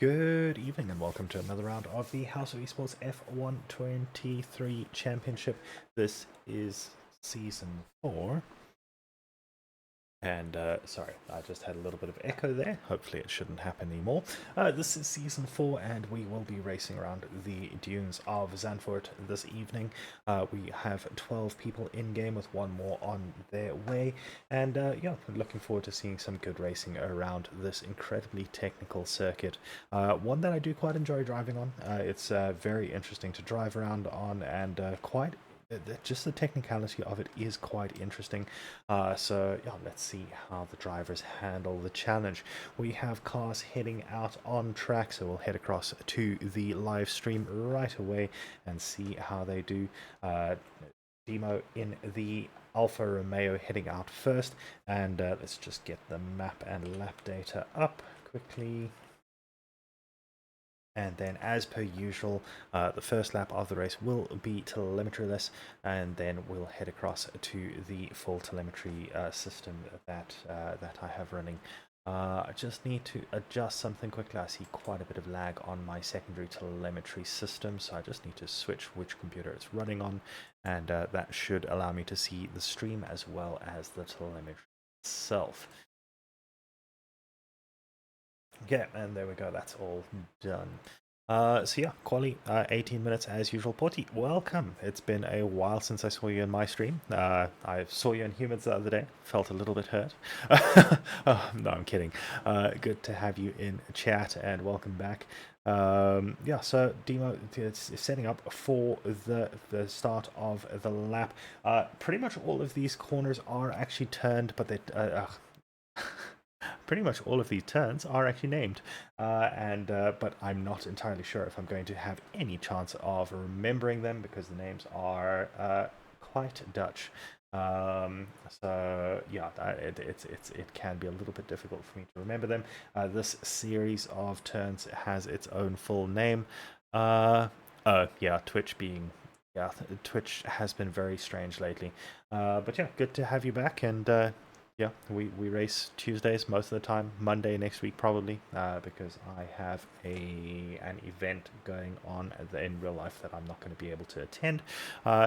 Good evening and welcome to another round of the House of Esports F123 Championship. This is Season 4. And sorry, I just had a little bit of echo there. Hopefully it shouldn't happen anymore. This is Season 4 and we will be racing around the dunes of Zandvoort this evening. We have 12 people in game with one more on their way. And yeah, looking forward to seeing some good racing around this incredibly technical circuit. One that I do quite enjoy driving on. It's very interesting to drive around on and quite just the technicality of it is quite interesting. So yeah, let's see how the drivers handle the challenge. We have cars heading out on track, so we'll head across to the live stream right away and see how they do. Demo in the Alfa Romeo heading out first, and let's just get the map and lap data up quickly. And then, as per usual, the first lap of the race will be telemetryless, and then we'll head across to the full telemetry system that I have running. I just need to adjust something quickly. I see quite a bit of lag on my secondary telemetry system, so I just need to switch which computer it's running on, and that should allow me to see the stream as well as the telemetry itself. Okay, and there we go, that's all done. So yeah, quali, 18 minutes as usual. Porty, welcome. It's been a while since I saw you in my stream. I saw you in Humans the other day, felt a little bit hurt. Oh, no, I'm kidding. Good to have you in chat and welcome back. Yeah, so Demo is setting up for the start of the lap. Pretty much all of these corners are actually turned, but they pretty much all of these turns are actually named, but I'm not entirely sure if I'm going to have any chance of remembering them because the names are quite Dutch. So yeah, it can be a little bit difficult for me to remember them. This series of turns has its own full name. Yeah, Twitch has been very strange lately. But yeah, good to have you back, and yeah, we race Tuesdays most of the time. Monday next week probably, because I have an event going on in real life that I'm not going to be able to attend.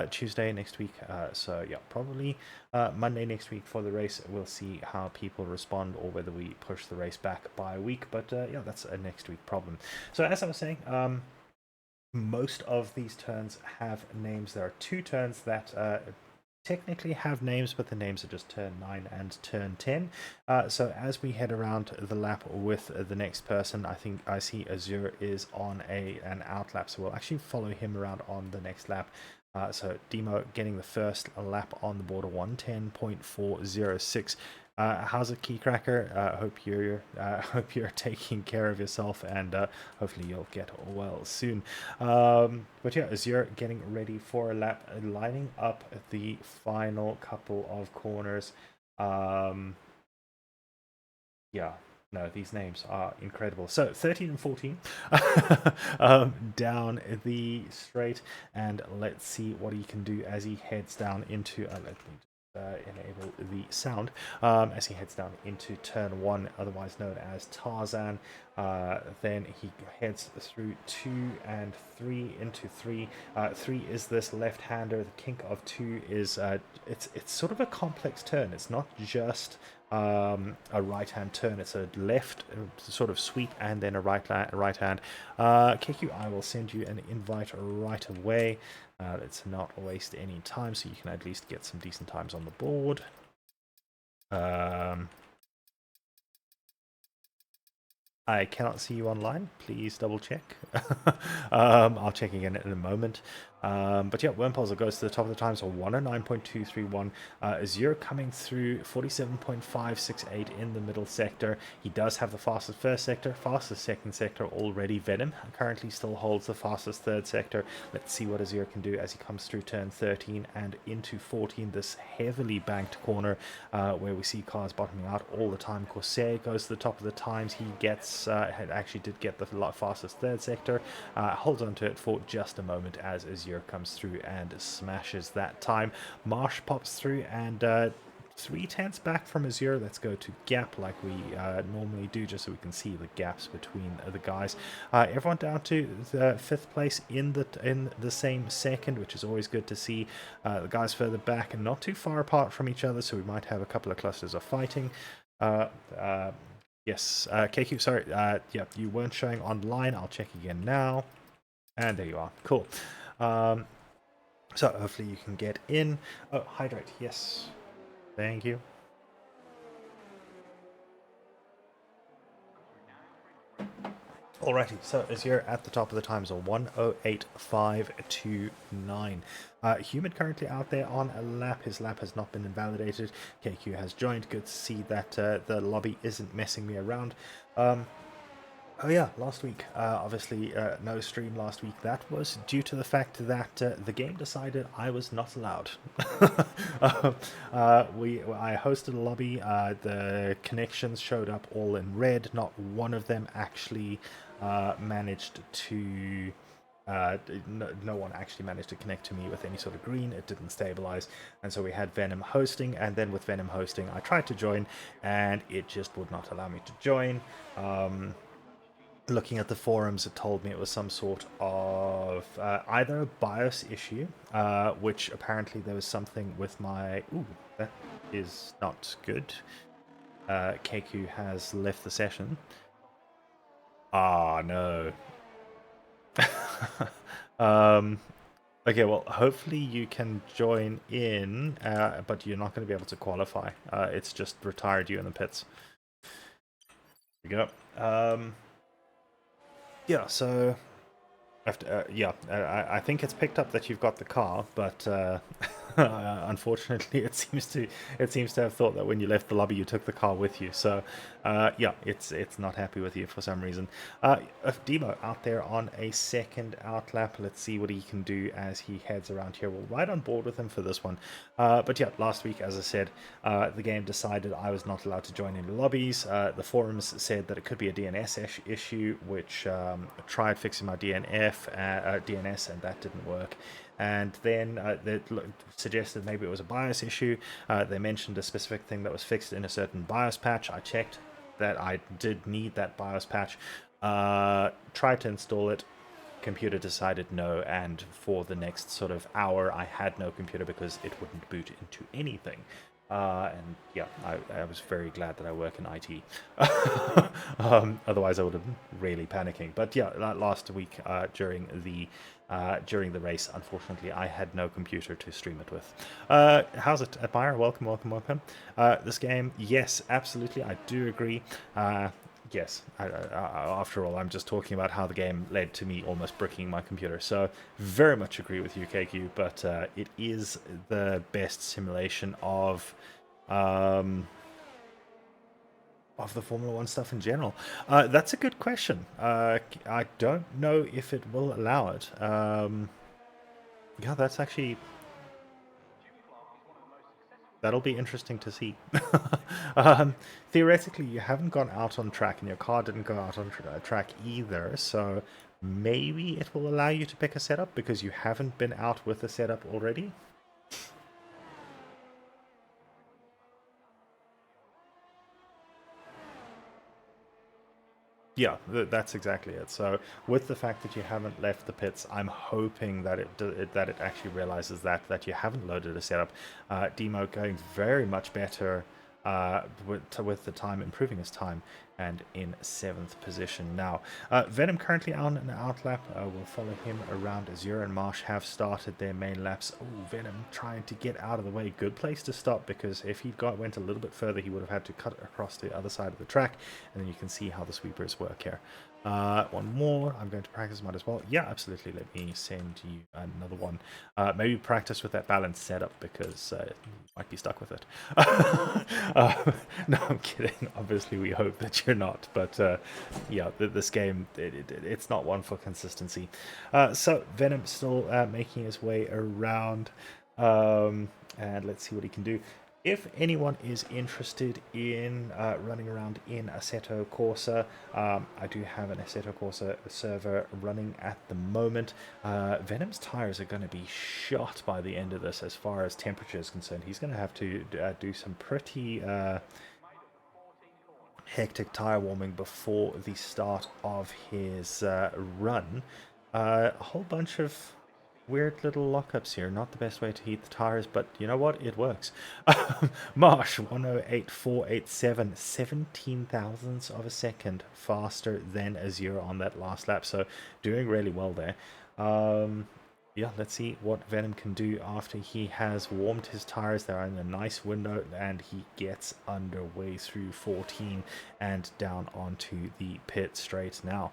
Tuesday next week, so yeah, probably Monday next week for the race. We'll see how people respond or whether we push the race back by a week. But yeah, that's a next week problem. So as I was saying, most of these turns have names. There are two turns that technically have names, but the names are just turn 9 and turn 10. So as we head around the lap with the next person, I think I see Azure is on an out lap, so we'll actually follow him around on the next lap. So Demo getting the first lap on the border, 110.406. How's it, Keycracker? Hope you're taking care of yourself, and hopefully you'll get well soon. But yeah, as you're getting ready for a lap, lining up the final couple of corners. Yeah. No, these names are incredible. So 13 and 14 down the straight, and let's see what he can do as he heads down into. Let me enable the sound as he heads down into turn 1, otherwise known as Tarzan. Then he heads through 2 and 3 into 3. 3 is this left-hander. The kink of 2 is it's sort of a complex turn. It's not just a right-hand turn. It's a left sort of sweep and then a right hand. KQ, I will send you an invite right away. Let's not waste any time, so you can at least get some decent times on the board. I cannot see you online. Please double check. I'll check again in a moment. But yeah, Wormpulser goes to the top of the time, so 109.231. Azure coming through 47.568 in the middle sector. He does have the fastest first sector, fastest second sector already. Venom currently still holds the fastest third sector. Let's see what Azure can do as he comes through turn 13 and into 14, this heavily banked corner where we see cars bottoming out all the time. Corsair goes to the top of the times. He gets actually did get the fastest third sector. Holds on to it for just a moment as Azure comes through and smashes that time. Marsh pops through and 3/10 back from Azure. Let's go to gap like we normally do, just so we can see the gaps between the guys. Everyone down to the 5th place in the same second, which is always good to see. The guys further back and not too far apart from each other, so we might have a couple of clusters of fighting. Yes, KQ, sorry, yeah, you weren't showing online. I'll check again now. And there you are. Cool. So hopefully you can get in. Oh, hydrate. Yes. Thank you. Alrighty, so Azure at the top of the times are 1:08.529. Humid currently out there on a lap. His lap has not been invalidated. KQ has joined. Good to see that the lobby isn't messing me around. Oh yeah, last week, obviously no stream last week. That was due to the fact that the game decided I was not allowed. I hosted a lobby, the connections showed up all in red, not one of them actually managed to... no one actually managed to connect to me with any sort of green. It didn't stabilize, and so we had Venom hosting, and then with Venom hosting I tried to join and it just would not allow me to join. Looking at the forums, it told me it was some sort of either a BIOS issue, which apparently there was something with my... Ooh, that is not good. KQ has left the session. Ah, no. Okay, well, hopefully you can join in, but you're not going to be able to qualify. It's just retired you in the pits. There you go. Yeah, so yeah, I think it's picked up that you've got the car, but unfortunately, it seems to have thought that when you left the lobby, you took the car with you. So yeah, it's not happy with you for some reason. Demo out there on a second outlap. Let's see what he can do as he heads around here. We'll ride on board with him for this one. But yeah, last week, as I said, the game decided I was not allowed to join any lobbies. The forums said that it could be a DNS issue, which tried fixing my DNS, and that didn't work. And then they suggested maybe it was a BIOS issue. They mentioned a specific thing that was fixed in a certain BIOS patch. I checked that I did need that BIOS patch. Tried to install it. Computer decided no, and for the next sort of hour I had no computer because it wouldn't boot into anything. And yeah, I was very glad that I work in IT. Otherwise I would have been really panicking. But yeah, last week during the race, unfortunately I had no computer to stream it with. How's it, Admire? Welcome, welcome, welcome. This game, yes, absolutely, I do agree. Yes, after all, I'm just talking about how the game led to me almost bricking my computer. So very much agree with you, KQ, but it is the best simulation of the Formula One stuff in general. That's a good question. I don't know if it will allow it. Yeah, that's actually... That'll be interesting to see. Theoretically, you haven't gone out on track, and your car didn't go out on track either, so maybe it will allow you to pick a setup because you haven't been out with a setup already. Yeah, that's exactly it. So with the fact that you haven't left the pits, I'm hoping that it actually realizes that you haven't loaded a setup. Demo going very much better with the time, improving his time, and in 7th position now. Venom currently on an outlap. We'll follow him around. Azure and Marsh have started their main laps. Oh, Venom trying to get out of the way. Good place to stop, because if he went a little bit further, he would have had to cut across the other side of the track, and then you can see how the sweepers work here. One more. I'm going to practice mode as well. Yeah, absolutely. Let me send you another one. Maybe practice with that balance setup, because you might be stuck with it. No, I'm kidding. Obviously, we hope that you're not. But yeah, this game, it's not one for consistency. So Venom still making his way around. And let's see what he can do. If anyone is interested in running around in Assetto Corsa, I do have an Assetto Corsa server running at the moment. Venom's tires are going to be shot by the end of this as far as temperature is concerned. He's going to have to do some pretty hectic tire warming before the start of his run. A whole bunch of weird little lockups here. Not the best way to heat the tires, but you know what? It works. Marsh 108.487, 17 thousandths of a second faster than a zero on that last lap. So doing really well there. Yeah, let's see what Venom can do after he has warmed his tires. They're in a nice window and he gets underway through 14 and down onto the pit straight now.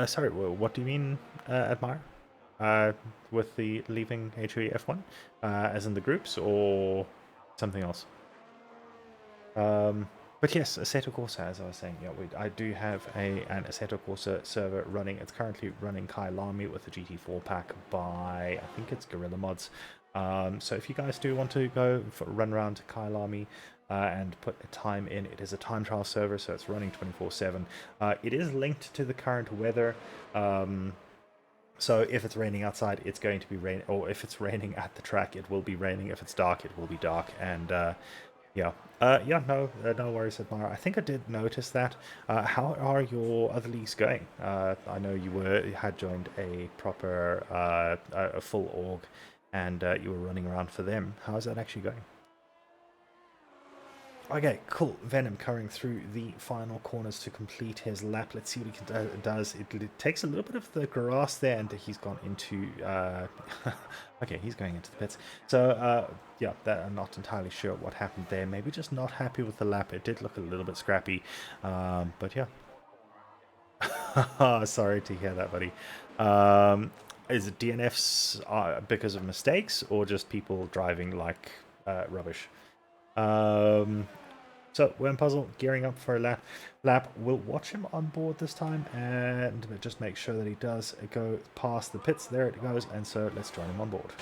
Sorry, what do you mean, Admire? With the leaving HOE F1? As in the groups or something else? But yes, Assetto Corsa, as I was saying, yeah, I do have an Assetto Corsa server running. It's currently running Kailami with the GT4 pack by, I think it's Gorilla Mods. So if you guys do want to go for a run around to Kailami and put a time in, it is a time trial server, so it's running 24/7. It is linked to the current weather. So if it's raining outside, it's going to be rain, or if it's raining at the track, it will be raining. If it's dark, it will be dark, and yeah. No worries, Admire. I think I did notice that. How are your other leagues going? I know you had joined a proper, a full org, and you were running around for them. How is that actually going? Okay, cool. Venom curring through the final corners to complete his lap. Let's see what he does. It takes a little bit of the grass there, and he's gone into... okay, he's going into the pits. So, yeah, I'm not entirely sure what happened there. Maybe just not happy with the lap. It did look a little bit scrappy, but yeah. Sorry to hear that, buddy. Is it DNFs because of mistakes, or just people driving like rubbish? So Worm Puzzle gearing up for a lap. We'll watch him on board this time and just make sure that he does go past the pits. There it goes, and so let's join him on board.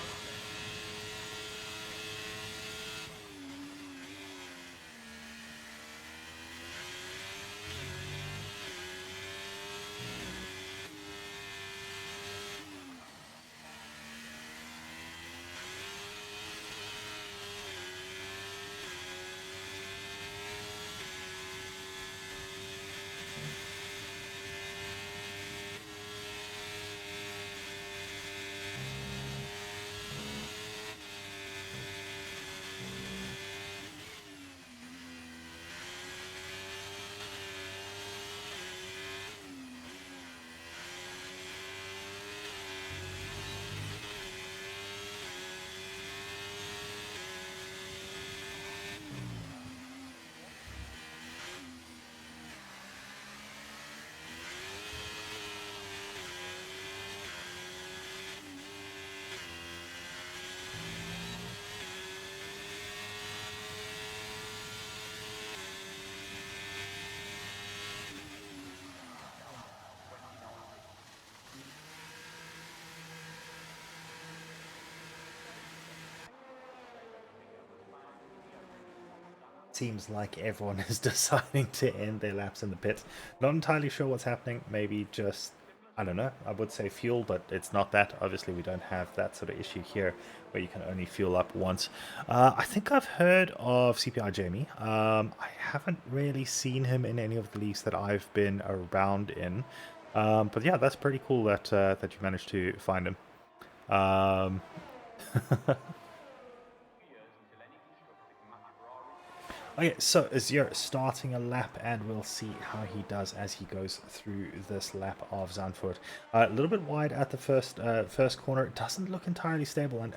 Seems like everyone is deciding to end their laps in the pits. Not entirely sure what's happening. Maybe just, I don't know, I would say fuel, but it's not that. Obviously, we don't have that sort of issue here where you can only fuel up once. I think I've heard of CPI Jamie. I haven't really seen him in any of the leagues that I've been around in. But yeah, that's pretty cool that that you managed to find him. Okay, so Azir starting a lap, and we'll see how he does as he goes through this lap of Zandvoort. A little bit wide at the first corner. It doesn't look entirely stable, and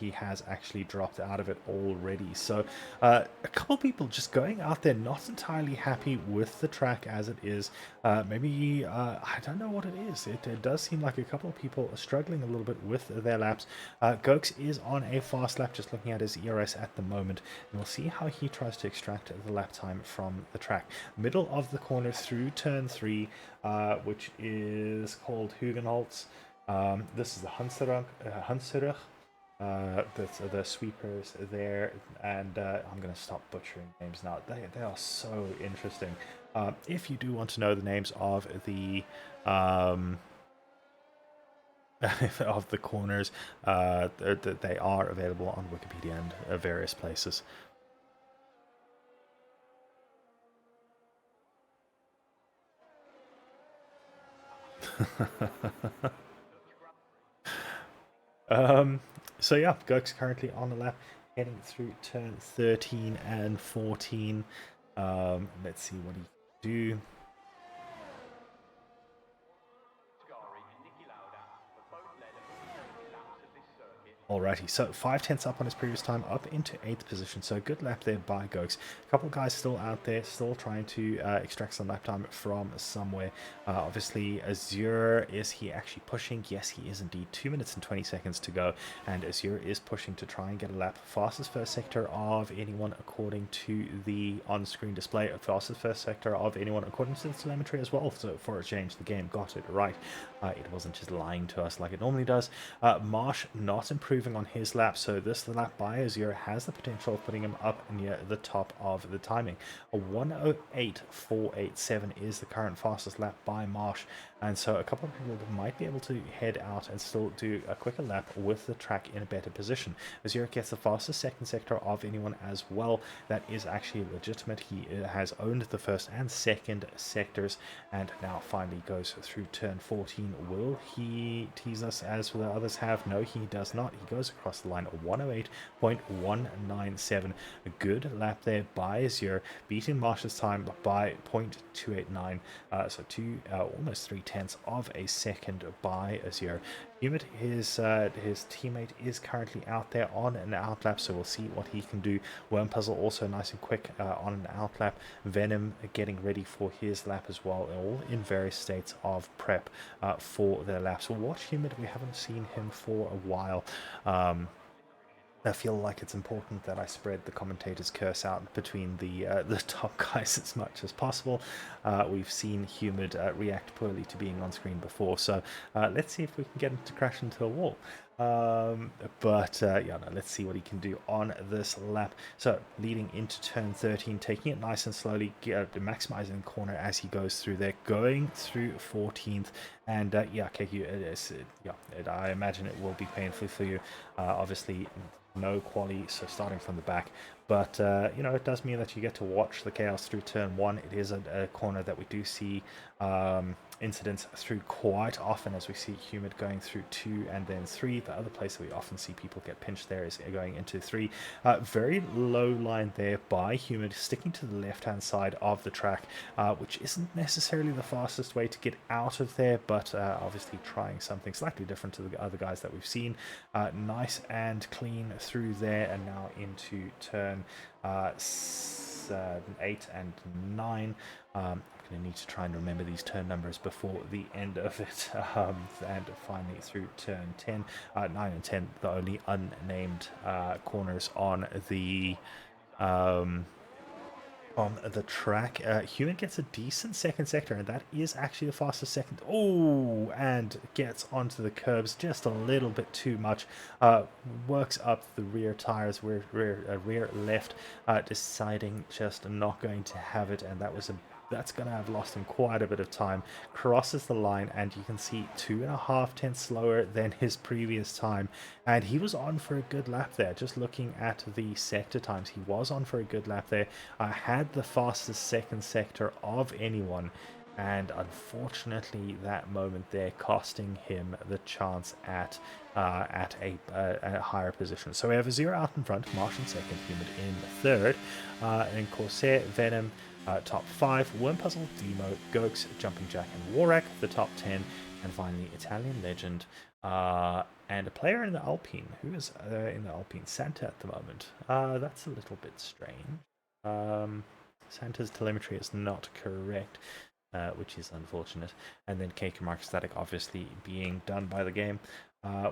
he has actually dropped out of it already. So a couple people just going out there not entirely happy with the track as it is. Maybe I don't know what it is. It does seem like a couple of people are struggling a little bit with their laps. Gokes is on a fast lap, just looking at his ERS at the moment, and we'll see how he tries to extract the lap time from the track. Middle of the corner through turn 3, which is called Hugenholz. This is the Hunserug. The sweepers there, and I'm going to stop butchering names now. They are so interesting. If you do want to know the names of the of the corners, they are available on Wikipedia and various places. So yeah, Gurk's currently on the lap, heading through turn 13 and 14. Let's see what he can do. Alrighty, so 5 tenths up on his previous time, up into 8th position. So a good lap there by Gokes. A couple of guys still out there, still trying to extract some lap time from somewhere. Obviously, Azure, is he actually pushing? Yes, he is indeed. 2 minutes and 20 seconds to go, and Azure is pushing to try and get a lap. Fastest first sector of anyone according to the on-screen display. Fastest first sector of anyone according to the telemetry as well. So for a change, the game got it right. It wasn't just lying to us like it normally does. Marsh not improving on his lap, so this lap by Azure has the potential of putting him up near the top of the timing. A 1:08.487 is the current fastest lap by Marsh, and so a couple of people might be able to head out and still do a quicker lap with the track in a better position. Azure gets the fastest second sector of anyone as well. That is actually legitimate. He has owned the first and second sectors, and now finally goes through turn 14. Will he tease us as the others have? No, he does not. He goes across the line at 1:08.197. A good lap there by Azure, beating Marsh's time by 0.289. So almost 3/10 of a second by Azure. Humid, his teammate, is currently out there on an outlap, so we'll see what he can do. Worm Puzzle also nice and quick on an outlap. Venom getting ready for his lap as well, all in various states of prep for their laps. We'll watch Humid. We haven't seen him for a while. I feel like it's important that I spread the commentator's curse out between the top guys as much as possible. We've seen Humid react poorly to being on screen before, so let's see if we can get him to crash into a wall. Yeah, no, let's see what he can do on this lap. So leading into turn 13, taking it nice and slowly, maximizing the corner as he goes through there, going through 14th, and yeah, KQ, I imagine it will be painful for you. Obviously, no quali, so starting from the back, but it does mean that you get to watch the chaos through turn 1. It is a corner that we do see incidents through quite often, as we see Humid going through 2 and then 3. The other place that we often see people get pinched there is going into 3. Very low line there by Humid, sticking to the left hand side of the track, which isn't necessarily the fastest way to get out of there, but obviously trying something slightly different to the other guys that we've seen. Nice and clean through there, and now into turn 8 and 9. I'm going to need to try and remember these turn numbers before the end of it. And finally through turn 10, 9 and 10, the only unnamed corners on the track. Human gets a decent second sector, and that is actually the fastest second. Oh, and gets onto the curbs just a little bit too much. Works up the rear tires, rear left, deciding just not going to have it, and that's going to have lost him quite a bit of time. Crosses the line, and you can see 2.5 tenths slower than his previous time, and he was on for a good lap there. Just looking at the sector times, he was on for a good lap there. Had the fastest second sector of anyone, and unfortunately that moment there costing him the chance at a higher position. So we have a 0 out in front, Marsh in second, Humid in third, and Corsair, Venom, top 5, Worm Puzzle, Demo, Gokes, Jumping Jack, and Warak, the top 10, and finally Italian Legend, and a player in the Alpine. Who is in the Alpine? Santa at the moment. That's a little bit strange. Santa's telemetry is not correct, which is unfortunate. And then KQ Mark Static obviously being done by the game,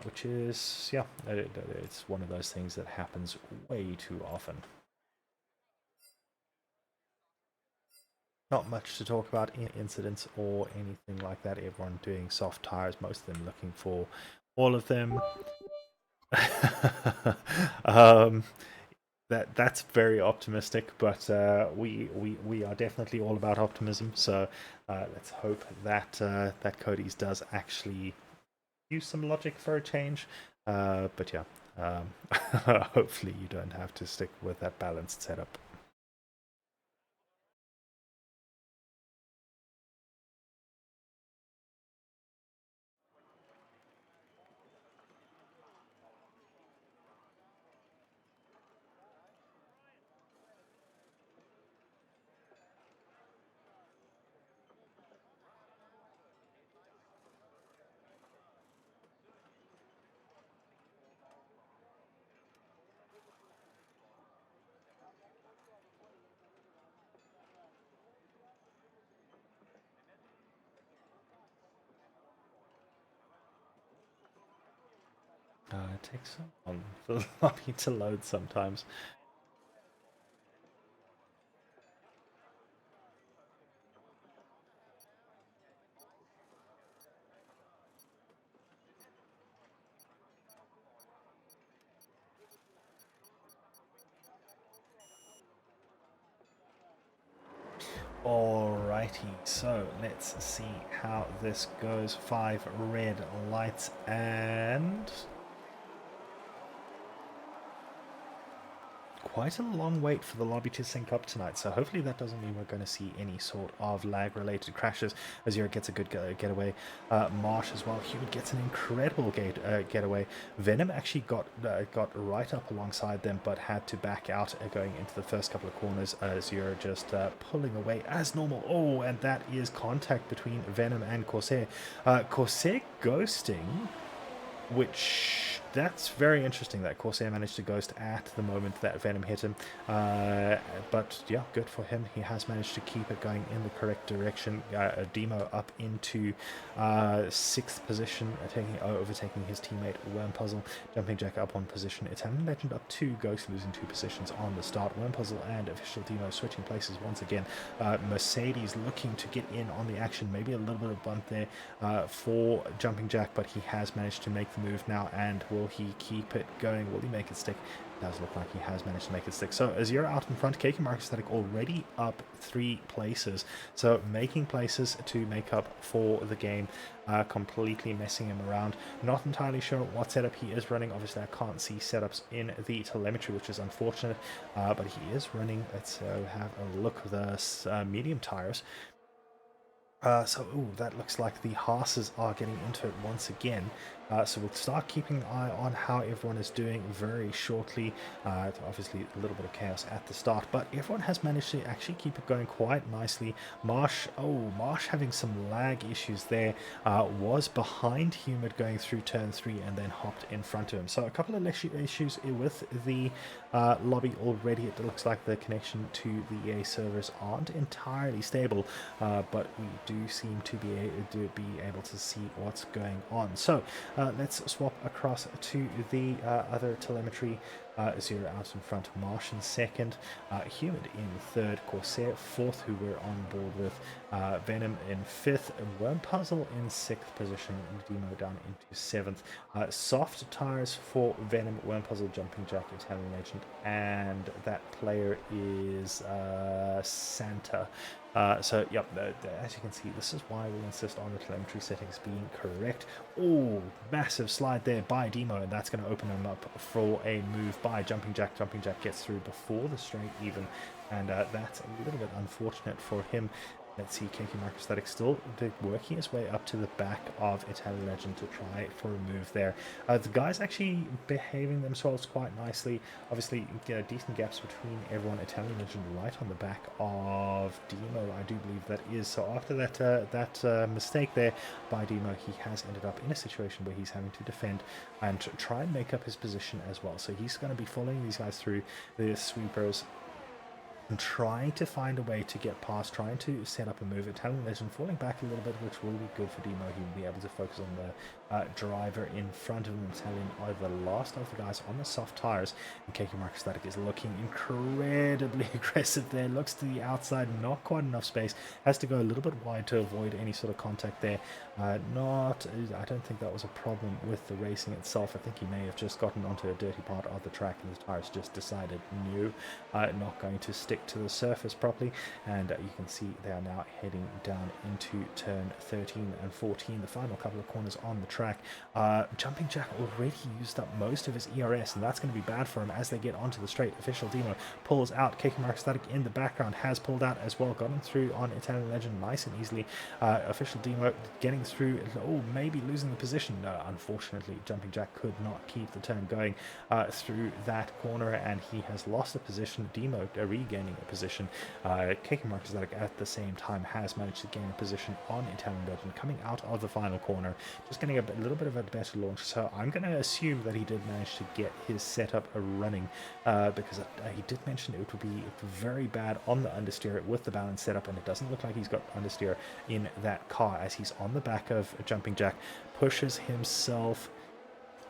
which is, yeah, it's one of those things that happens way too often. Not much to talk about in incidents or anything like that. Everyone doing soft tires, most of them looking for all of them. um, that's very optimistic, but we are definitely all about optimism. So let's hope that that Cody's does actually use some logic for a change. But yeah, hopefully you don't have to stick with that balanced setup. It takes so long for the lobby to load sometimes. Alrighty, so let's see how this goes. 5 red lights and quite a long wait for the lobby to sync up tonight, so hopefully that doesn't mean we're going to see any sort of lag-related crashes. Azure gets a good getaway. Marsh as well. Human gets an incredible getaway. Venom actually got right up alongside them, but had to back out going into the first couple of corners. Azure just pulling away as normal. Oh, and that is contact between Venom and Corsair. Corsair ghosting, which that's very interesting that Corsair managed to ghost at the moment that Venom hit him. But yeah, good for him. He has managed to keep it going in the correct direction. Demo up into 6th position, overtaking his teammate Wormpuzzle. Jumping Jack up 1 position. Italian Legend up 2, Ghost losing 2 positions on the start. Wormpuzzle and Official Demo switching places once again. Mercedes looking to get in on the action. Maybe a little bit of bump there for Jumping Jack, but he has managed to make the move now, and will he keep it going? Will he make it stick? It does look like he has managed to make it stick. So Azure out in front, KK Mark Static already up 3 places. So making places to make up for the game, completely messing him around. Not entirely sure what setup he is running. Obviously I can't see setups in the telemetry, which is unfortunate, but he is running, let's have a look at the medium tires. Ooh, that looks like the Haas's are getting into it once again. So we'll start keeping an eye on how everyone is doing very shortly. Obviously, a little bit of chaos at the start, but everyone has managed to actually keep it going quite nicely. Marsh having some lag issues there. Was behind Humid going through turn 3 and then hopped in front of him. So a couple of issues with the lobby already. It looks like the connection to the EA servers aren't entirely stable, but we do seem to be able to see what's going on. So let's swap across to the other telemetry. Zero out in front, Marsh in 2nd, Humid in 3rd, Corsair 4th, who we're on board with, Venom in 5th, Wormpuzzle in 6th position, and Demo down into 7th. Soft tires for Venom, Wormpuzzle, Jumping Jack, Italian Legend, and that player is Santa. So, yep, as you can see, this is why we insist on the telemetry settings being correct. Oh, massive slide there by Demo, and that's going to open him up for a move by Jumping Jack. Jumping Jack gets through before the straight even, and that's a little bit unfortunate for him. Let's see, KK Microstatic still working his way up to the back of Italian Legend to try for a move there. The guys actually behaving themselves quite nicely. Obviously, decent gaps between everyone. Italian Legend right on the back of Demo, I do believe that is. So after that mistake there by Demo, he has ended up in a situation where he's having to defend and try and make up his position as well. So he's going to be following these guys through the sweepers. and trying to find a way to get past, trying to set up a move. Italian Legend falling back a little bit, which will be good for Demo. He will be able to focus on the driver in front of him. Italian are the last of the guys on the soft tires, and Keiki Marcus Static is looking incredibly aggressive there. Looks to the outside, not quite enough space. Has to go a little bit wide to avoid any sort of contact there. I don't think that was a problem with the racing itself. I think he may have just gotten onto a dirty part of the track and the tires just decided no, not going to stick to the surface properly, and you can see they are now heading down into turn 13 and 14, the final couple of corners on the track. Jumping Jack already used up most of his ERS, and that's going to be bad for him as they get onto the straight. Official Demo pulls out. Keiki Mark Static in the background has pulled out as well, gotten through on Italian Legend nice and easily. Official Demo getting through, maybe losing the position. No, unfortunately Jumping Jack could not keep the turn going through that corner, and he has lost a position. Demo regaining a position. Keiki Marcus at the same time has managed to gain a position on Italian Legend coming out of the final corner, just getting a little bit of a better launch. So I'm going to assume that he did manage to get his setup running, because he did mention it would be very bad on the understeer with the balance setup, and it doesn't look like he's got understeer in that car as he's on the back of Jumping Jack, pushes himself.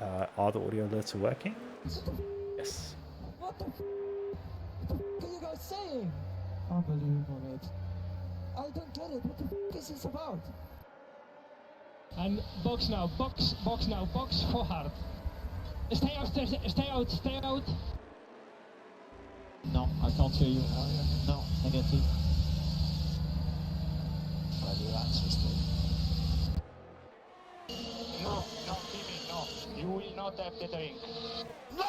Are the audio alerts working? Yes. What the are you guys saying? Unbelievable, mate. I don't get it. What the is this about? And box now, box now, box forward. Stay out, stay out, stay out. No, I can't hear you. No, negative. Well, your answer is No, Timmy, no. You will not have the drink. no!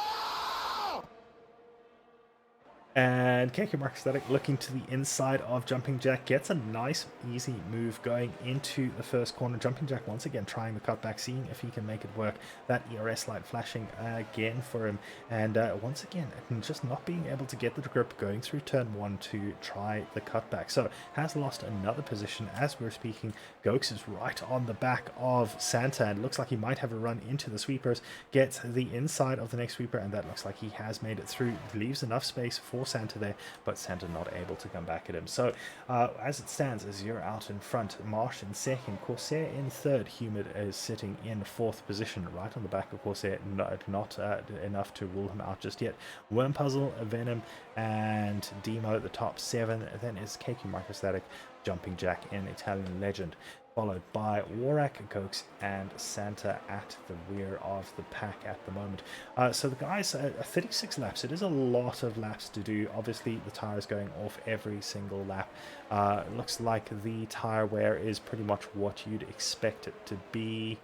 And Keiki Mark Static looking to the inside of Jumping Jack, gets a nice easy move going into the first corner. Jumping Jack once again trying the cutback, seeing if he can make it work. That ERS light flashing again for him, and once again just not being able to get the grip going through turn 1 to try the cutback. So has lost another position as we're speaking. Gokes is right on the back of Santa and looks like he might have a run into the sweepers, gets the inside of the next sweeper, and that looks like he has made it through. Leaves enough space for Santa there, but Santa not able to come back at him. So as it stands, Azure out in front, Marsh in second, Corsair in third, Humid is sitting in fourth position, right on the back of Corsair, not enough to rule him out just yet. Worm Puzzle, Venom, and Demo the top 7, then is Keiki Microstatic, Jumping Jack in Italian Legend, followed by Warak, Gokes, and Santa at the rear of the pack at the moment. So the guys, 36 laps. It is a lot of laps to do. Obviously, the tires going off every single lap. Looks like the tire wear is pretty much what you'd expect it to be.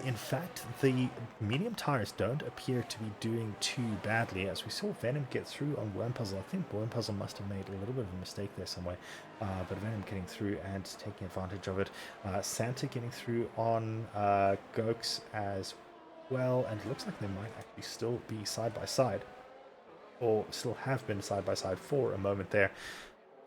In fact, the medium tires don't appear to be doing too badly, as we saw Venom get through on Worm Puzzle. I think Worm Puzzle must have made a little bit of a mistake there somewhere, but Venom getting through and taking advantage of it. Santa getting through on Gokes as well, and it looks like they might actually still be side by side, or still have been side by side for a moment there.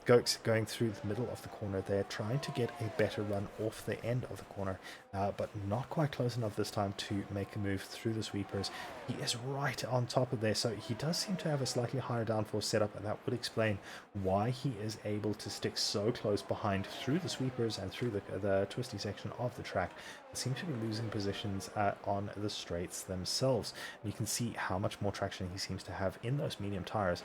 Gokes going through the middle of the corner there, trying to get a better run off the end of the corner, but not quite close enough this time to make a move through the sweepers. He is right on top of there, so he does seem to have a slightly higher downforce setup, and that would explain why he is able to stick so close behind through the sweepers and through the twisty section of the track. Seem to be losing positions on the straights themselves. And you can see how much more traction he seems to have in those medium tires,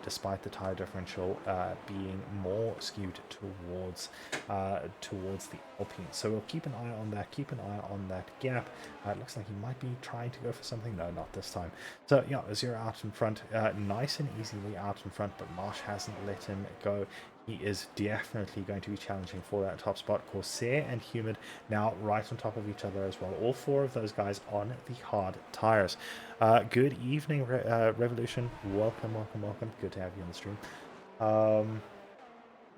despite the tire differential being more skewed towards the Alpine. So we'll keep an eye on that. Keep an eye on that gap. It looks like he might be trying to go for something. No, not this time. So yeah, Azure out in front, nice and easily out in front, but Marsh hasn't let him go. He is definitely going to be challenging for that top spot. Corsair and Humid now right on top of each other as well. All four of those guys on the hard tires. Good evening, Revolution. Welcome. Good to have you on the stream.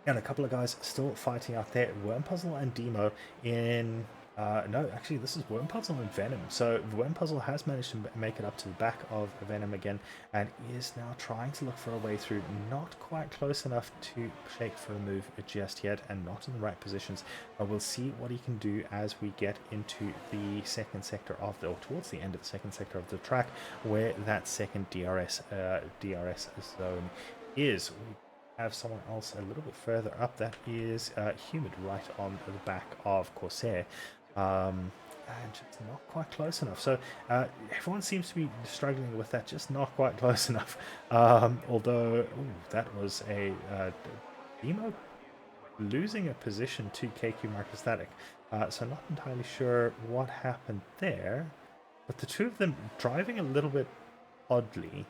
And a couple of guys still fighting out there. Worm Puzzle and Demo in No, actually, this is Worm Puzzle and Venom. So Worm Puzzle has managed to make it up to the back of Venom again, and is now trying to look for a way through. Not quite close enough to shake for a move just yet, and not in the right positions. But we'll see what he can do as we get into the second sector of the, or towards the end of the second sector of the track, where that second DRS zone is. We have someone else a little bit further up. That is Humid right on the back of Corsair. And just not quite close enough. So everyone seems to be struggling with that, just not quite close enough. Although that was a Demo losing a position to KQ Marcus Static. So not entirely sure what happened there, but the two of them driving a little bit oddly.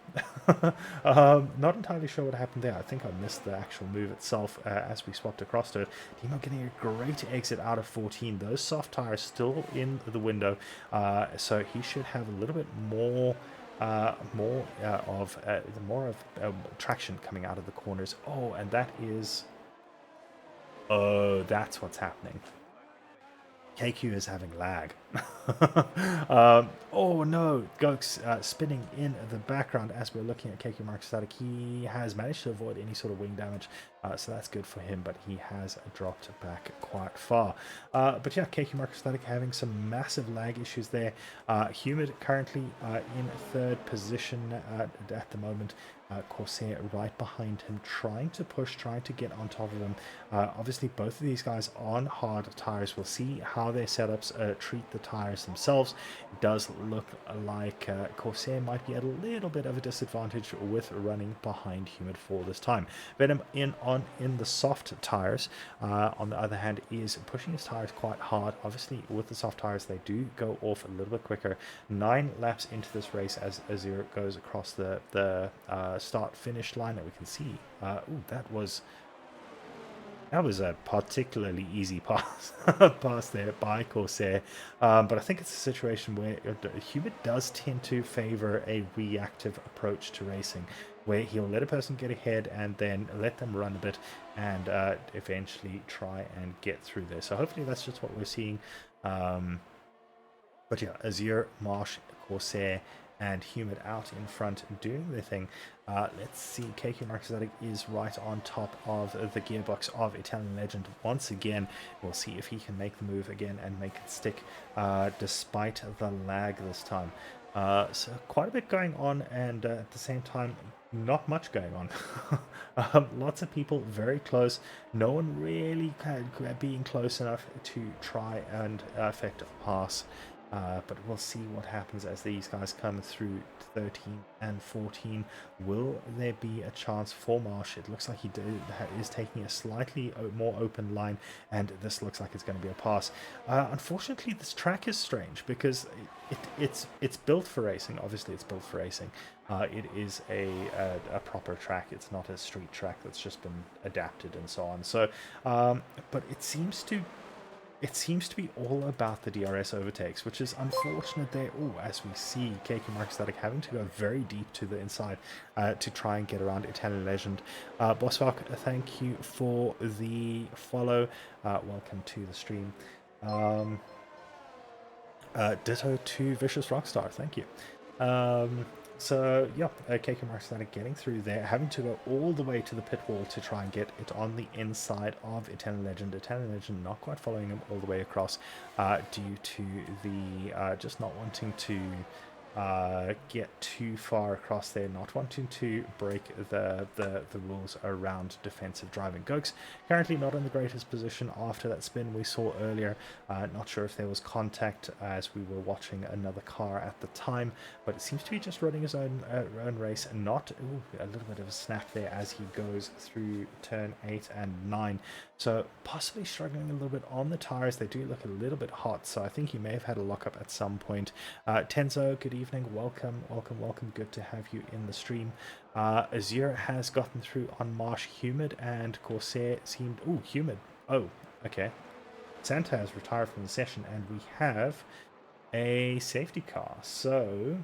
Not entirely sure what happened there. I think I missed the actual move itself as we swapped across to it. Demo getting a great exit out of 14. Those soft tires still in the window, so he should have a little bit more traction coming out of the corners. Oh, and that is... Oh, that's what's happening. KQ is having lag. Oh no, Gokes spinning in the background as we're looking at KQ Mark Static. He has managed to avoid any sort of wing damage, so that's good for him, but he has dropped back quite far. But yeah, KQ Mark Static having some massive lag issues there. Humid currently in third position at the moment. Corsair right behind him, trying to push, trying to get on top of him. Obviously, both of these guys on hard tires. We'll see how their setups treat the tires themselves. It does look like Corsair might be at a little bit of a disadvantage with running behind Humid for this time. Venom in the soft tires, on the other hand, is pushing his tires quite hard. Obviously, with the soft tires, they do go off a little bit quicker. 9 laps into this race as Azir goes across the start-finish line that we can see. That was a particularly easy pass there by Corsair, but I think it's a situation where Humid does tend to favor a reactive approach to racing, where he'll let a person get ahead and then let them run a bit and eventually try and get through there. So hopefully that's just what we're seeing. But yeah, Azir, Marsh, Corsair, and Humid out in front doing their thing. Let's see, KQ Marcus is right on top of the gearbox of Italian Legend once again. We'll see if he can make the move again and make it stick despite the lag this time. So quite a bit going on, and at the same time, not much going on. Lots of people very close. No one really being close enough to try and affect a pass. But we'll see what happens as these guys come through 13 and 14. Will there be a chance for Marsh? It looks like he is taking a slightly more open line, and this looks like it's going to be a pass. Unfortunately, this track is strange because it's built for racing. Obviously, it's built for racing. It is a proper track. It's not a street track that's just been adapted and so on. So, but it seems to be all about the DRS overtakes, which is unfortunate there. As we see KQ Mark Static having to go very deep to the inside to try and get around Italian Legend. Bossvalk, thank you for the follow. Welcome to the stream. Ditto to Vicious Rockstar, thank you. So yeah, KK Mark Static getting through there, having to go all the way to the pit wall to try and get it on the inside of Italian Legend. Italian Legend not quite following him all the way across due to the just not wanting to get too far across there, not wanting to break the rules around defensive driving. Gokes currently not in the greatest position after that spin we saw earlier. Not sure if there was contact as we were watching another car at the time, but it seems to be just running his own race, and not a little bit of a snap there as he goes through turn 8 and 9. So possibly struggling a little bit on the tires. They do look a little bit hot, so I think he may have had a lockup at some point. Tenzo, good evening. Welcome. Good to have you in the stream. Azir has gotten through on Marsh. Humid and Corsair seemed... Humid. Oh, okay. Santa has retired from the session, and we have a safety car. So...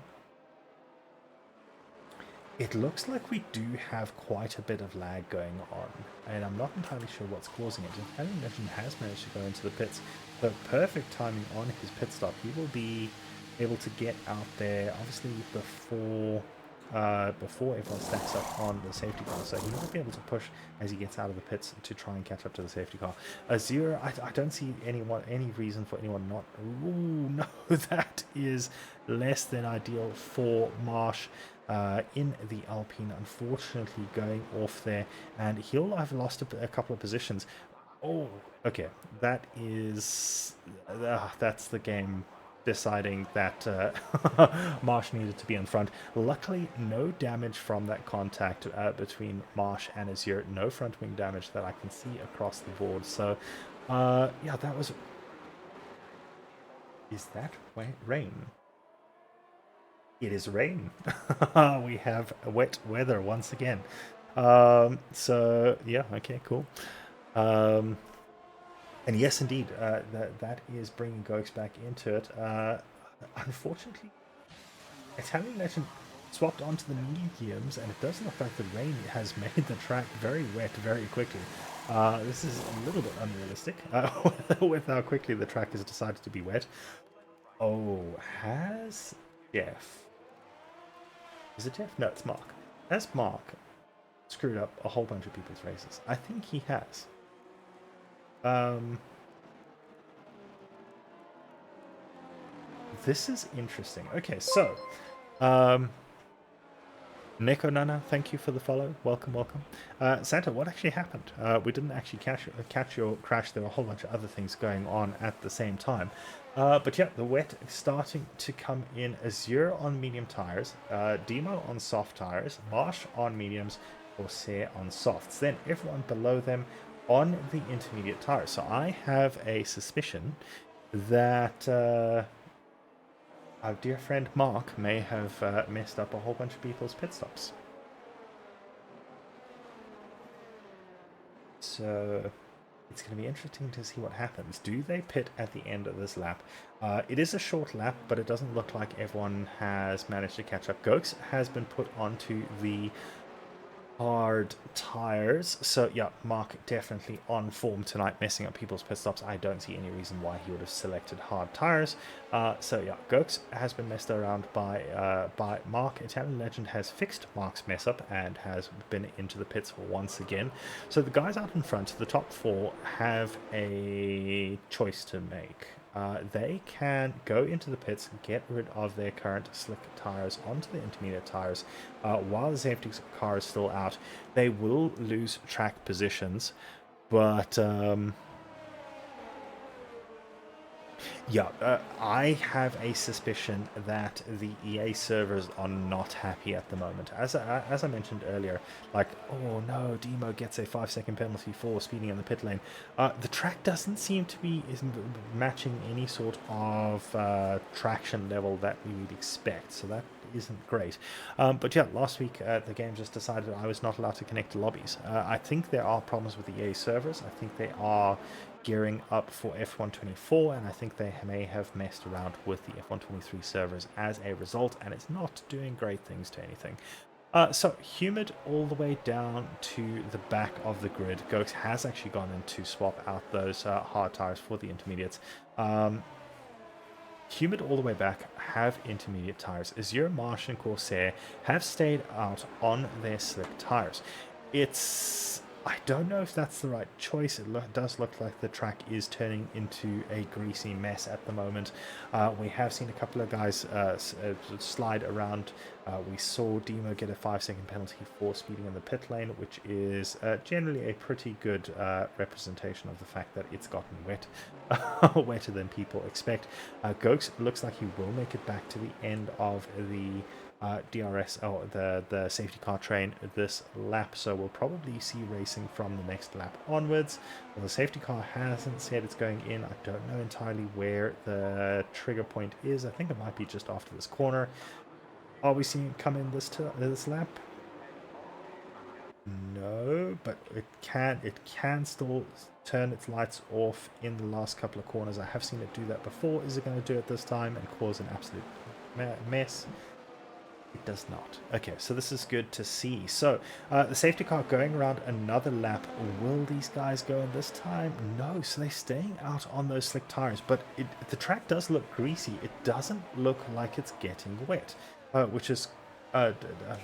It looks like we do have quite a bit of lag going on, and I'm not entirely sure what's causing it. Italian Legend has managed to go into the pits, so perfect timing on his pit stop. He will be able to get out there, obviously before everyone stacks up on the safety car, so he will be able to push as he gets out of the pits to try and catch up to the safety car. Azure, I don't see any reason for anyone not. Ooh, no, that is less than ideal for Marsh. In the Alpine, unfortunately going off there, and he'll have lost a couple of positions. Oh, okay, that's the game deciding that Marsh needed to be in front. Luckily, no damage from that contact between Marsh and Azure. No front wing damage that I can see across the board. So, yeah, that was. Is that rain? It is rain. We have wet weather once again. So yeah, okay, cool. And yes, indeed, that is bringing Gokes back into it. Unfortunately, Italian Legend swapped onto the mediums, and it does look like the rain has made the track very wet very quickly. This is a little bit unrealistic with how quickly the track has decided to be wet. Oh, has Jeff? Is it Jeff? No, it's Mark. Has Mark screwed up a whole bunch of people's races? I think he has. This is interesting. Okay, so Neko Nana, thank you for the follow. Welcome, welcome. Santa, what actually happened? We didn't actually catch your crash. There were a whole bunch of other things going on at the same time. But yeah, the wet is starting to come in. Azure on medium tires, Demo on soft tires, Marsh on mediums, Corsair on softs. Then everyone below them on the intermediate tires. So I have a suspicion that our dear friend Mark may have messed up a whole bunch of people's pit stops. So it's going to be interesting to see what happens. Do they pit at the end of this lap? It is a short lap, but it doesn't look like everyone has managed to catch up. Gokes has been put onto the hard tires. So yeah, Mark definitely on form tonight, messing up people's pit stops. I don't see any reason why he would have selected hard tires. So yeah, Gokes has been messed around by Mark. Italian Legend has fixed Mark's mess up and has been into the pits once again. So the guys out in front, the top four, have a choice to make. They can go into the pits, get rid of their current slick tires onto the intermediate tires while the safety car is still out. They will lose track positions, but yeah, I have a suspicion that the EA servers are not happy at the moment. As I mentioned earlier, like, oh no, Demo gets a 5-second penalty for speeding in the pit lane. The track doesn't seem to be matching any sort of traction level that we would expect, so that isn't great. But yeah, last week the game just decided I was not allowed to connect to lobbies. I think there are problems with the EA servers. I think they are gearing up for F124, and I think they may have messed around with the F123 servers as a result, and it's not doing great things to anything. So humid all the way down to the back of the grid. Gokes has actually gone in to swap out those hard tires for the intermediates. Humid all the way back have intermediate tires. Azure, Marsh, and Corsair have stayed out on their slick tires. I don't know if that's the right choice. It does look like the track is turning into a greasy mess at the moment. We have seen a couple of guys slide around. We saw Demo get a 5-second penalty for speeding in the pit lane, which is generally a pretty good representation of the fact that it's gotten wet, wetter than people expect. Gokes looks like he will make it back to the end of the DRS or the safety car train this lap, so we'll probably see racing from the next lap onwards. Well, the safety car hasn't said it's going in. I don't know entirely where the trigger point is. I think it might be just after this corner. Are we seeing it come in this lap? No, but it can still turn its lights off in the last couple of corners. I have seen it do that before. Is it going to do it this time and cause an absolute mess? It does not. Okay, so this is good to see. So, the safety car going around another lap. Will these guys go in this time? No, so they're staying out on those slick tires, but the track does look greasy. It doesn't look like it's getting wet, which is a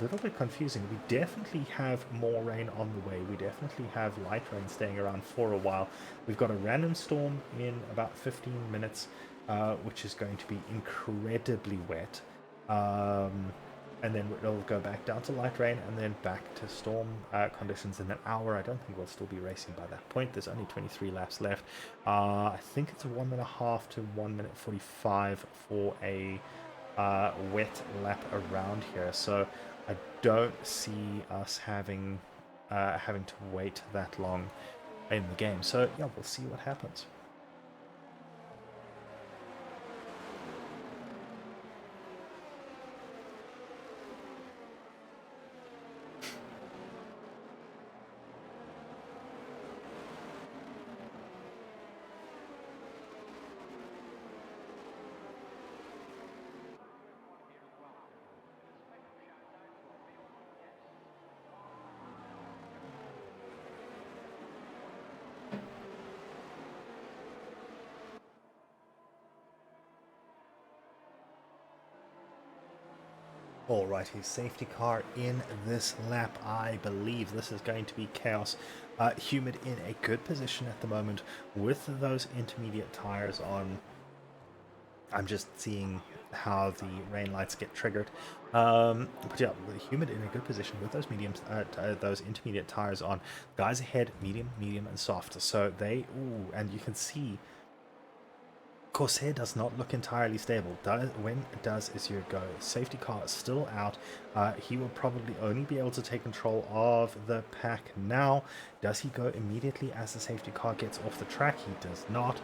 little bit confusing. We definitely have more rain on the way. We definitely have light rain staying around for a while. We've got a random storm in about 15 minutes, which is going to be incredibly wet. And then it'll go back down to light rain and then back to storm conditions in an hour. I don't think we'll still be racing by that point. There's only 23 laps left. I think it's 1.5 to 1 minute 45 for a wet lap around here. So I don't see us having to wait that long in the game. So yeah, we'll see what happens. Alrighty, safety car in this lap. I believe this is going to be chaos. Humid in a good position at the moment with those intermediate tires on. I'm just seeing how the rain lights get triggered. But yeah, Humid in a good position with those those intermediate tires on. Guys ahead, medium, and soft. So they, and you can see Corsair does not look entirely stable. When does Azure go? Safety car is still out. He will probably only be able to take control of the pack now. Does he go immediately as the safety car gets off the track? He does not.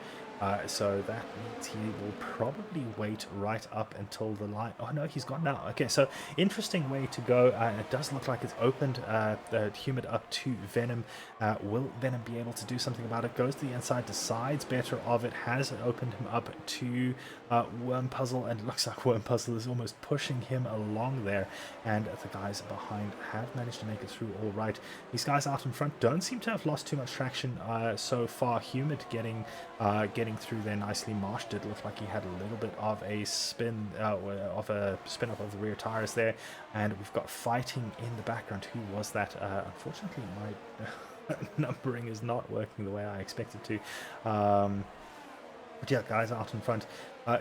So that means he will probably wait right up until the line. Oh no, he's gone now. Okay, so interesting way to go. It does look like it's opened Humid up to Venom. Will Venom be able to do something about it? Goes to the inside, decides better of it, has opened him up to Worm Puzzle, and it looks like Worm Puzzle is almost pushing him along there, and the guys behind have managed to make it through all right. These guys out in front don't seem to have lost too much traction so far. Humid getting through there nicely. Marsh did look like he had a little bit of a spin up of the rear tires there, and we've got fighting in the background. Who was that? Unfortunately, my numbering is not working the way I expected to. But yeah, guys out in front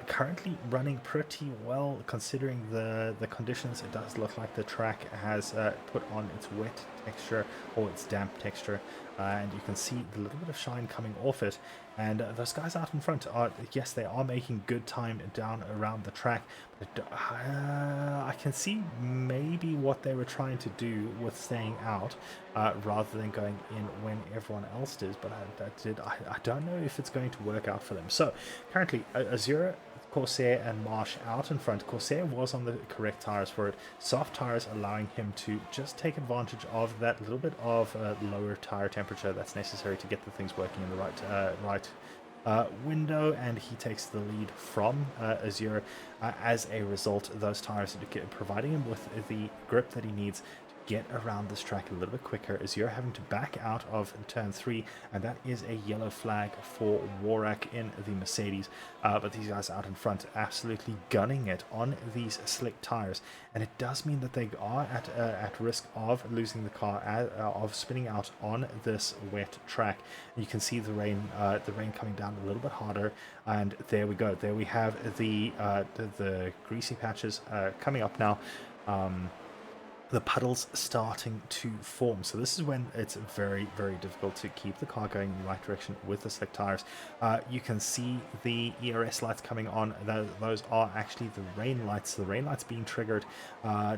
currently running pretty well considering the conditions. It does look like the track has put on its wet texture or its damp texture, and you can see the little bit of shine coming off it. And those guys out in front are, yes, they are making good time down around the track, but I can see maybe what they were trying to do with staying out rather than going in when everyone else did, but I don't know if it's going to work out for them. So currently Azura, Corsair and Marsh out in front. Corsair was on the correct tires for it. Soft tires allowing him to just take advantage of that little bit of lower tire temperature that's necessary to get the things working in the right window, and he takes the lead from Azure. As a result, those tires are providing him with the grip that he needs get around this track a little bit quicker, as you're having to back out of turn 3, and that is a yellow flag for Warak in the Mercedes. But these guys out in front absolutely gunning it on these slick tires, and it does mean that they are at risk of losing the car, of spinning out on this wet track. You can see the rain coming down a little bit harder, and there we go. There we have the greasy patches coming up now. The puddles starting to form. So this is when it's very, very difficult to keep the car going in the right direction with the slick tires. You can see the ERS lights coming on. Those are actually the rain lights. The rain lights being triggered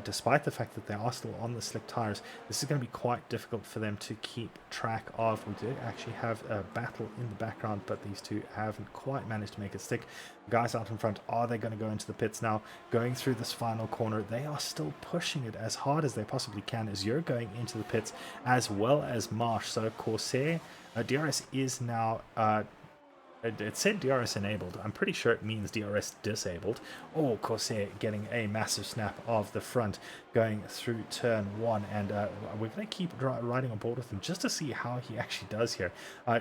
despite the fact that they are still on the slick tires. This is going to be quite difficult for them to keep track of. We did actually have a battle in the background, but these two haven't quite managed to make it stick. Guys out in front, are they going to go into the pits now? Going through this final corner, they are still pushing it as hard as they possibly can, as you're going into the pits, as well as Marsh. So Corsair, DRS is now It said DRS enabled. I'm pretty sure it means DRS disabled. Oh, Corsair getting a massive snap of the front going through turn 1. And we're going to keep riding on board with him just to see how he actually does here.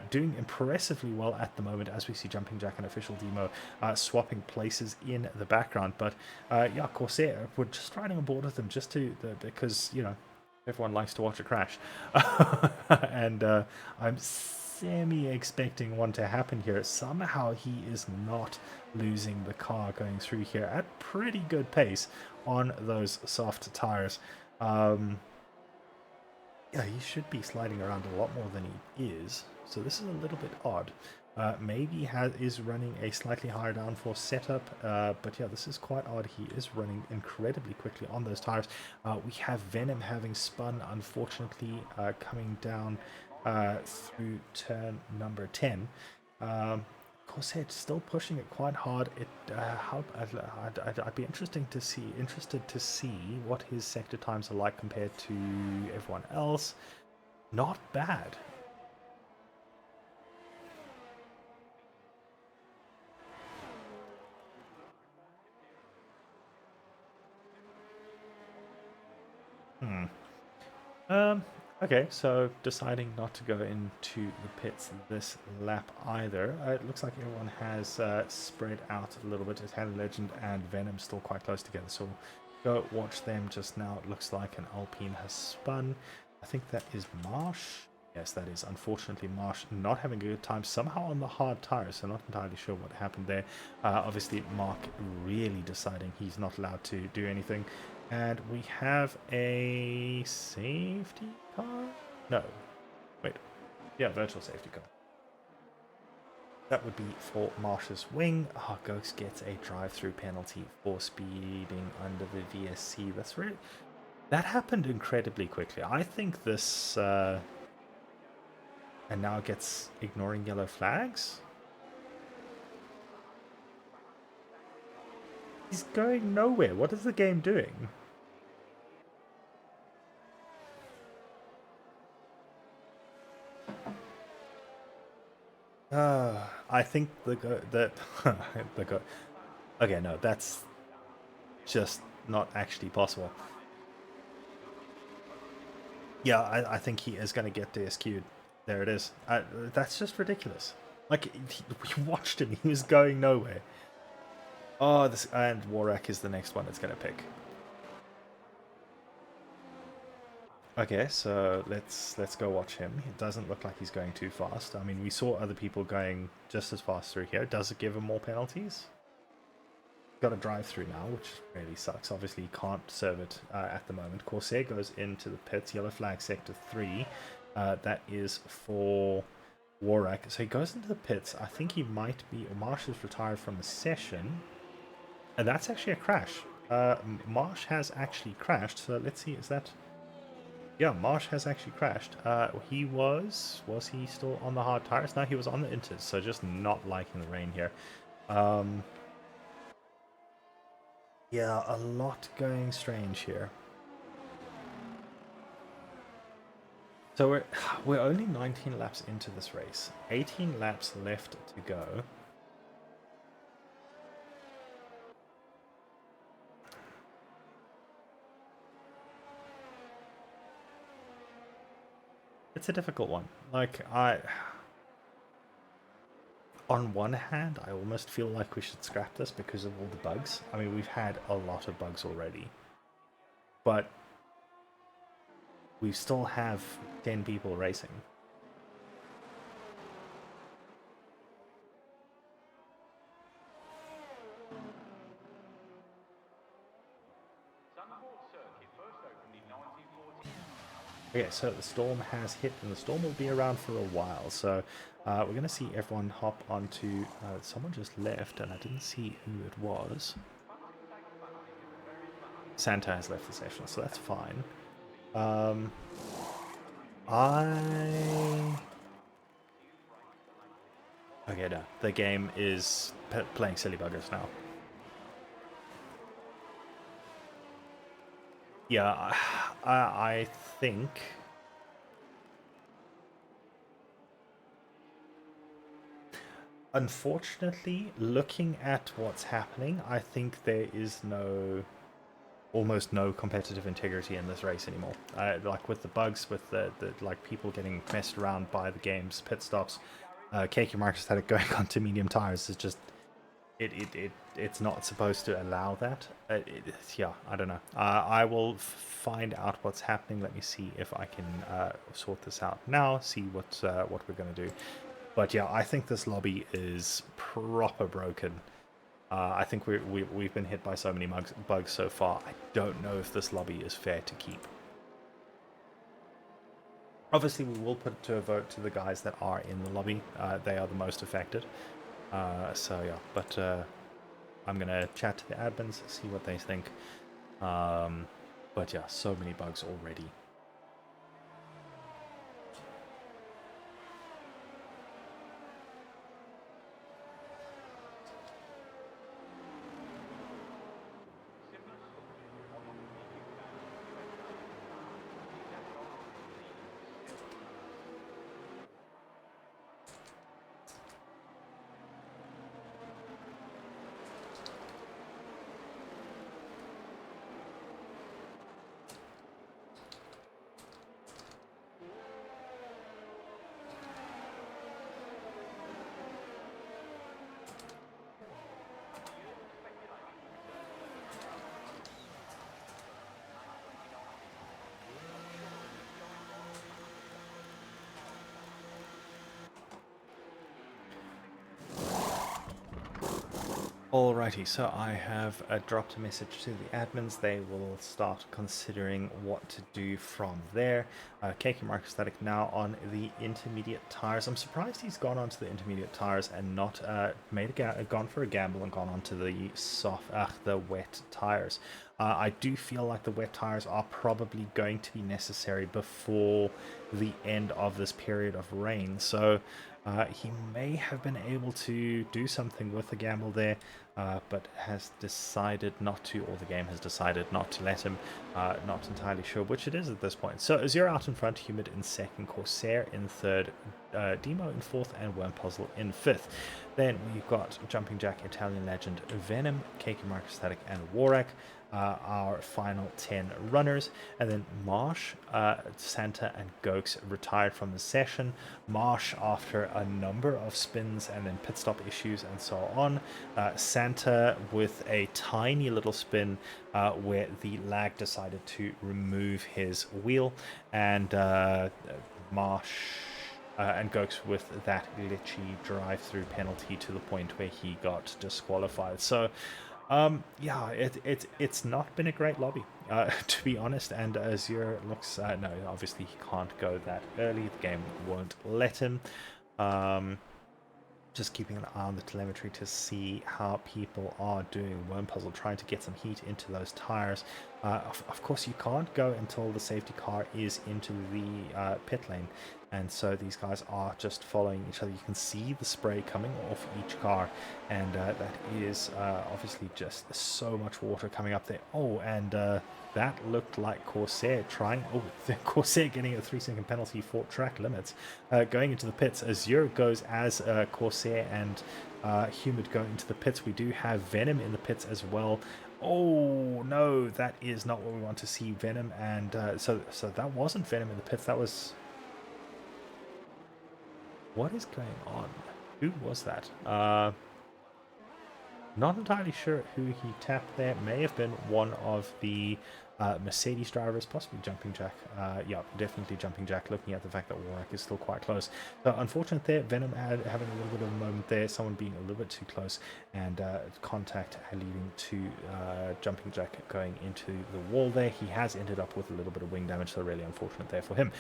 Doing impressively well at the moment as we see Jumping Jack and Official Demo swapping places in the background. But yeah, Corsair, we're just riding on board with him just to, because, you know, everyone likes to watch a crash. And I'm semi-expecting one to happen here. Somehow he is not losing the car going through here at pretty good pace on those soft tires. Yeah, he should be sliding around a lot more than he is, so this is a little bit odd. Maybe is running a slightly higher downforce setup, but yeah, this is quite odd. He is running incredibly quickly on those tires. We have Venom having spun, unfortunately, coming down through turn number 10. Corsair still pushing it quite hard. I'd be interested to see what his sector times are like compared to everyone else. Not bad. Okay, so deciding not to go into the pits this lap either. It looks like everyone has spread out a little bit. It's had Legend and Venom still quite close together, so go watch them just now. It looks like an Alpine has spun. I think that is Marsh. Yes, that is unfortunately Marsh not having a good time, somehow on the hard tires, so not entirely sure what happened there. Obviously, Mark really deciding he's not allowed to do anything. And we have a safety car? No. Wait. Yeah, virtual safety car. That would be for Marsh's wing. Oh, Ghost gets a drive-through penalty for speeding under the VSC. That's right. That happened incredibly quickly. I think this... and now gets ignoring yellow flags? He's going nowhere. What is the game doing? I think the okay, no, that's just not actually possible. Yeah, I think he is going to get DSQ'd. There it is. That's just ridiculous. Like, we watched him. He was going nowhere. Oh, this and Warrak is the next one it's going to pick. Okay, so let's go watch him. It doesn't look like he's going too fast. I mean, we saw other people going just as fast through here. Does it give him more penalties? Got a drive through now, which really sucks. Obviously, he can't serve it at the moment. Corsair goes into the pits. Yellow flag sector 3. That is for Warrak. So he goes into the pits. I think he might be... Marsh is retired from the session. And that's actually a crash. Marsh has actually crashed. So let's see, is that... Yeah, Marsh has actually crashed. He was he still on the hard tires? No, he was on the inters, so just not liking the rain here. Yeah, a lot going strange here. So we're only 19 laps into this race. 18 laps left to go. It's a difficult one. Like, on one hand, I almost feel like we should scrap this because of all the bugs. I mean, we've had a lot of bugs already. But we still have 10 people racing. Okay, so the storm has hit, and the storm will be around for a while. So we're going to see everyone hop onto... someone just left, and I didn't see who it was. Santa has left the session, so that's fine. Okay, no. The game is playing silly buggers now. Yeah, I think... Unfortunately, looking at what's happening, I think there is almost no competitive integrity in this race anymore. Like with the bugs, with the like people getting messed around by the game's pit stops, KK Marcus had it going onto medium tires is just it's not supposed to allow that. Yeah, I don't know. I will find out what's happening. Let me see if I can sort this out now. See what we're gonna do. But yeah, I think this lobby is proper broken. I think we've been hit by so many bugs so far. I don't know if this lobby is fair to keep. Obviously, we will put it to a vote to the guys that are in the lobby. They are the most affected. So yeah, but I'm gonna chat to the admins, see what they think. But yeah, so many bugs already. Alrighty, so I have dropped a message to the admins. They will start considering what to do from there. KK Mark Static now on the intermediate tires. I'm surprised he's gone onto the intermediate tires and not gone for a gamble and gone onto the the wet tires. I do feel like the wet tires are probably going to be necessary before the end of this period of rain. So he may have been able to do something with the gamble there, but has decided not to, or the game has decided not to let him. Not entirely sure which it is at this point. So Zero out in front, Humid in second, Corsair in third, Demo in fourth, and Wormpuzzle in fifth. Then we've got Jumping Jack, Italian Legend, Venom, KK Marcus Static, and Warak. Our final 10 runners, and then Marsh, Santa, and Gokes retired from the session. Marsh, after a number of spins and then pit stop issues and so on. Santa with a tiny little spin where the lag decided to remove his wheel, and Marsh and Gokes with that glitchy drive-through penalty to the point where he got disqualified. So yeah, it's not been a great lobby, to be honest. And Azure looks no, obviously he can't go that early. The game won't let him. Just keeping an eye on the telemetry to see how people are doing. Wormpuzzle trying to get some heat into those tires. Of course, you can't go until the safety car is into the pit lane. And so these guys are just following each other. You can see the spray coming off each car, and that is obviously just so much water coming up there. Oh, and that looked like Corsair trying. Oh, the Corsair getting a 3-second penalty for track limits. Going into the pits, Azure goes as Corsair and Humid go into the pits. We do have Venom in the pits as well. Oh no, that is not what we want to see. Venom, and so that wasn't Venom in the pits. That was. What is going on? Who was that? Not entirely sure who he tapped there. May have been one of the Mercedes drivers, possibly Jumping Jack. Yeah, definitely Jumping Jack, looking at the fact that Warwick is still quite close. So unfortunate there, Venom having a little bit of a moment there, someone being a little bit too close, and contact leading to Jumping Jack going into the wall there. He has ended up with a little bit of wing damage, so really unfortunate there for him.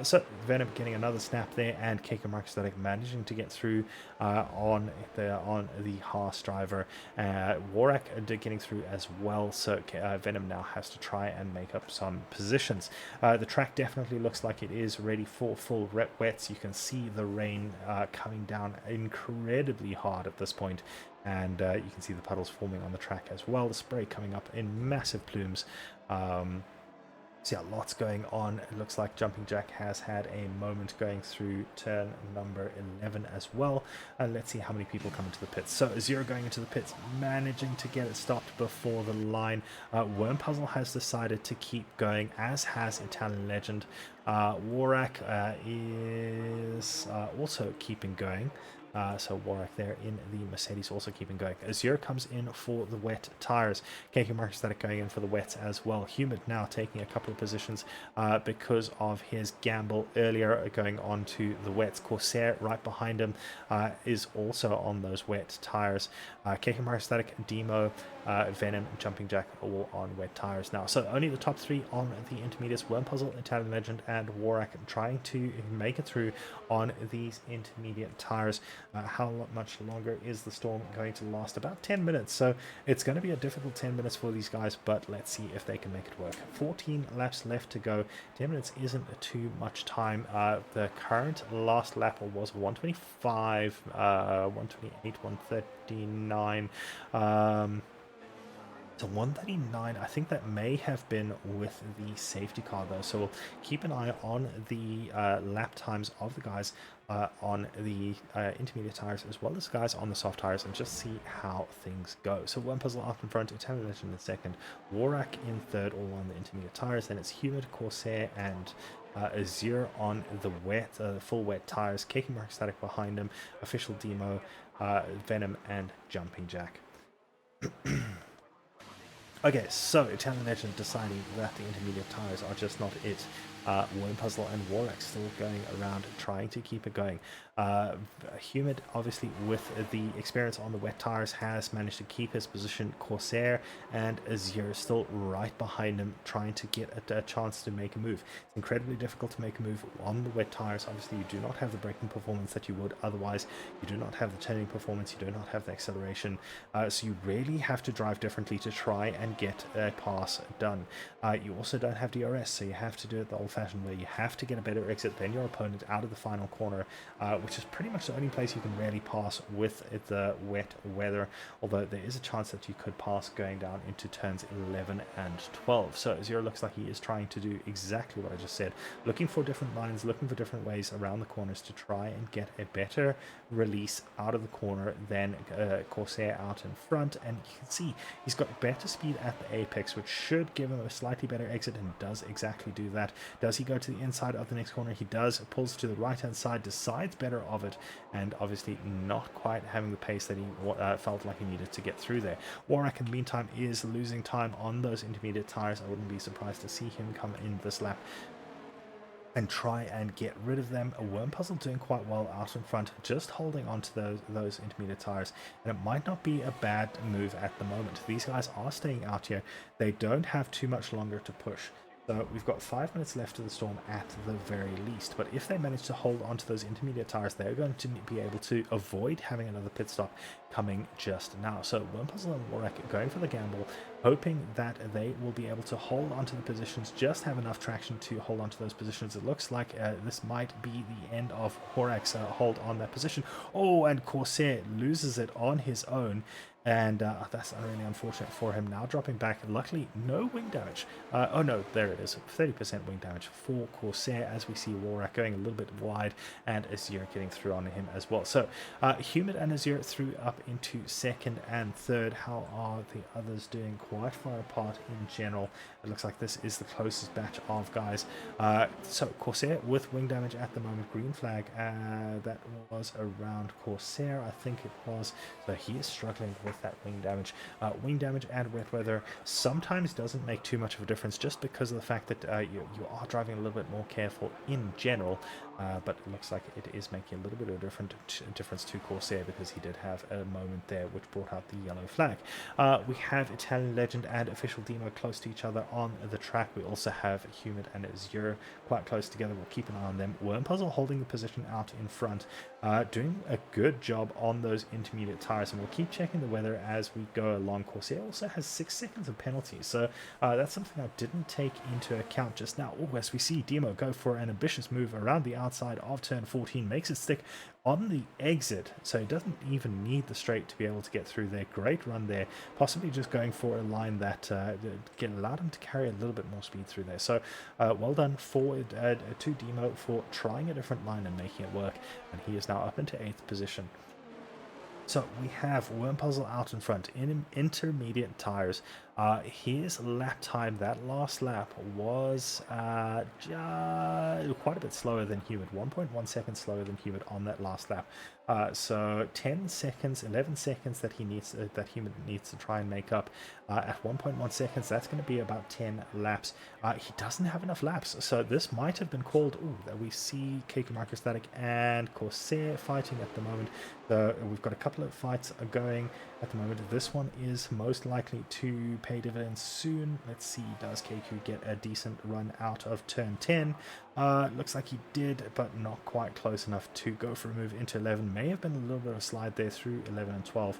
So Venom getting another snap there, and Keiko Markstatic managing to get through on the Haas driver. Warwick getting through as well, so Venom now has to try and make up some positions. The track definitely looks like it is ready for full wets. You can see the rain coming down incredibly hard at this point, and you can see the puddles forming on the track as well. The spray coming up in massive plumes. So yeah, lots going on. It looks like Jumping Jack has had a moment going through turn number 11 as well. Let's see how many people come into the pits. So Zero going into the pits, managing to get it stopped before the line. Worm Puzzle has decided to keep going, as has Italian Legend. Warak is also keeping going. So Warwick there in the Mercedes also keeping going. Azure comes in for the wet tires. KK Markstatic going in for the wets as well. Humid now taking a couple of positions because of his gamble earlier going on to the wets. Corsair right behind him is also on those wet tires. KK Markstatic, Demo, Venom, and Jumping Jack all on wet tires now. So only the top three on the intermediates. Worm Puzzle, Italian Legend, and Warwick trying to make it through on these intermediate tires. How much longer is the storm going to last? About 10 minutes. So it's going to be a difficult 10 minutes for these guys, but let's see if they can make it work. 14 laps left to go. 10 minutes isn't too much time. The current last lap was 125, 128, 139. So 139, I think that may have been with the safety car though, so we'll keep an eye on the lap times of the guys on the intermediate tires as well as guys on the soft tires and just see how things go. So One Puzzle up in front, Italian Legend in second, Warak in third, all on the intermediate tires. Then it's Humid, Corsair, and Azure on the wet, full wet tires. KK Mark Static behind him, Official Demo, Venom, and Jumping Jack. Okay, so Italian Legend deciding that the intermediate tires are just not it. Worm Puzzle and Warwick still going around trying to keep it going. Humid, obviously, with the experience on the wet tires, has managed to keep his position. Corsair and Azure still right behind him, trying to get a chance to make a move. It's incredibly difficult to make a move on the wet tires. Obviously, you do not have the braking performance that you would otherwise. You do not have the turning performance. You do not have the acceleration. So you really have to drive differently to try and get a pass done. You also don't have DRS, so you have to do it the old-fashioned way. You have to get a better exit than your opponent out of the final corner, which is pretty much the only place you can really pass with the wet weather, although there is a chance that you could pass going down into turns 11 and 12. So Zero looks like he is trying to do exactly what I just said, looking for different lines, looking for different ways around the corners to try and get a better release out of the corner than Corsair out in front. And you can see he's got better speed at the apex, which should give him a slightly better exit, and does exactly do that. Does he go to the inside of the next corner? He does. Pulls to the right hand side, decides better of it, and obviously not quite having the pace that he felt like he needed to get through there. Warwick in the meantime is losing time on those intermediate tires. I wouldn't be surprised to see him come in this lap and try and get rid of them. A Worm Puzzle doing quite well out in front, just holding on to those intermediate tires, and it might not be a bad move at the moment. These guys are staying out here. They don't have too much longer to push. So we've got 5 minutes left of the storm at the very least, but if they manage to hold onto those intermediate tires, they're going to be able to avoid having another pit stop coming just now. So Worm Puzzle and Warwick going for the gamble, hoping that they will be able to hold onto the positions, just have enough traction to hold onto those positions. It looks like this might be the end of Warwick's hold on that position. Oh, and Corsair loses it on his own. And that's really unfortunate for him. Now dropping back. Luckily, no wing damage. Oh no, there it is. 30% wing damage for Corsair, as we see Warwick going a little bit wide, and Azure getting through on him as well. So Humid and Azure through up into second and third. How are the others doing? Quite far apart in general. It looks like this is the closest batch of guys. So Corsair with wing damage at the moment. Green flag. That was around Corsair, I think it was. So he is struggling with that wing damage. Wing damage and wet weather sometimes doesn't make too much of a difference, just because of the fact that you are driving a little bit more careful in general, but it looks like it is making a little bit of a difference to Corsair, because he did have a moment there which brought out the yellow flag. We have Italian Legend and Official Demo close to each other on the track. We also have Humid and Azure quite close together. We'll keep an eye on them. Worm Puzzle holding the position out in front, doing a good job on those intermediate tires, and we'll keep checking the weather as we go along. Corsair also has 6 seconds of penalties, so that's something I didn't take into account just now. Oh, as we see Demo go for an ambitious move around the outside outside of turn 14, makes it stick on the exit, so he doesn't even need the straight to be able to get through there. Great run there, possibly just going for a line that allowed him to carry a little bit more speed through there. So well done to Demo for trying a different line and making it work, and he is now up into 8th position. So we have Wormpuzzle out in front in intermediate tires. His lap time, that last lap, was quite a bit slower than Hewitt, 1.1 seconds slower than Hewitt on that last lap. So 10 seconds, 11 seconds that Hewitt needs to try and make up. At 1.1 seconds, that's going to be about 10 laps. He doesn't have enough laps, so this might have been called. That we see Keiko Microstatic and Corsair fighting at the moment. So we've got a couple of fights going at the moment. This one is most likely to pay dividends soon. Let's see, does Keiko get a decent run out of turn 10? Looks like he did, but not quite close enough to go for a move into 11. May have been a little bit of a slide there through 11 and 12,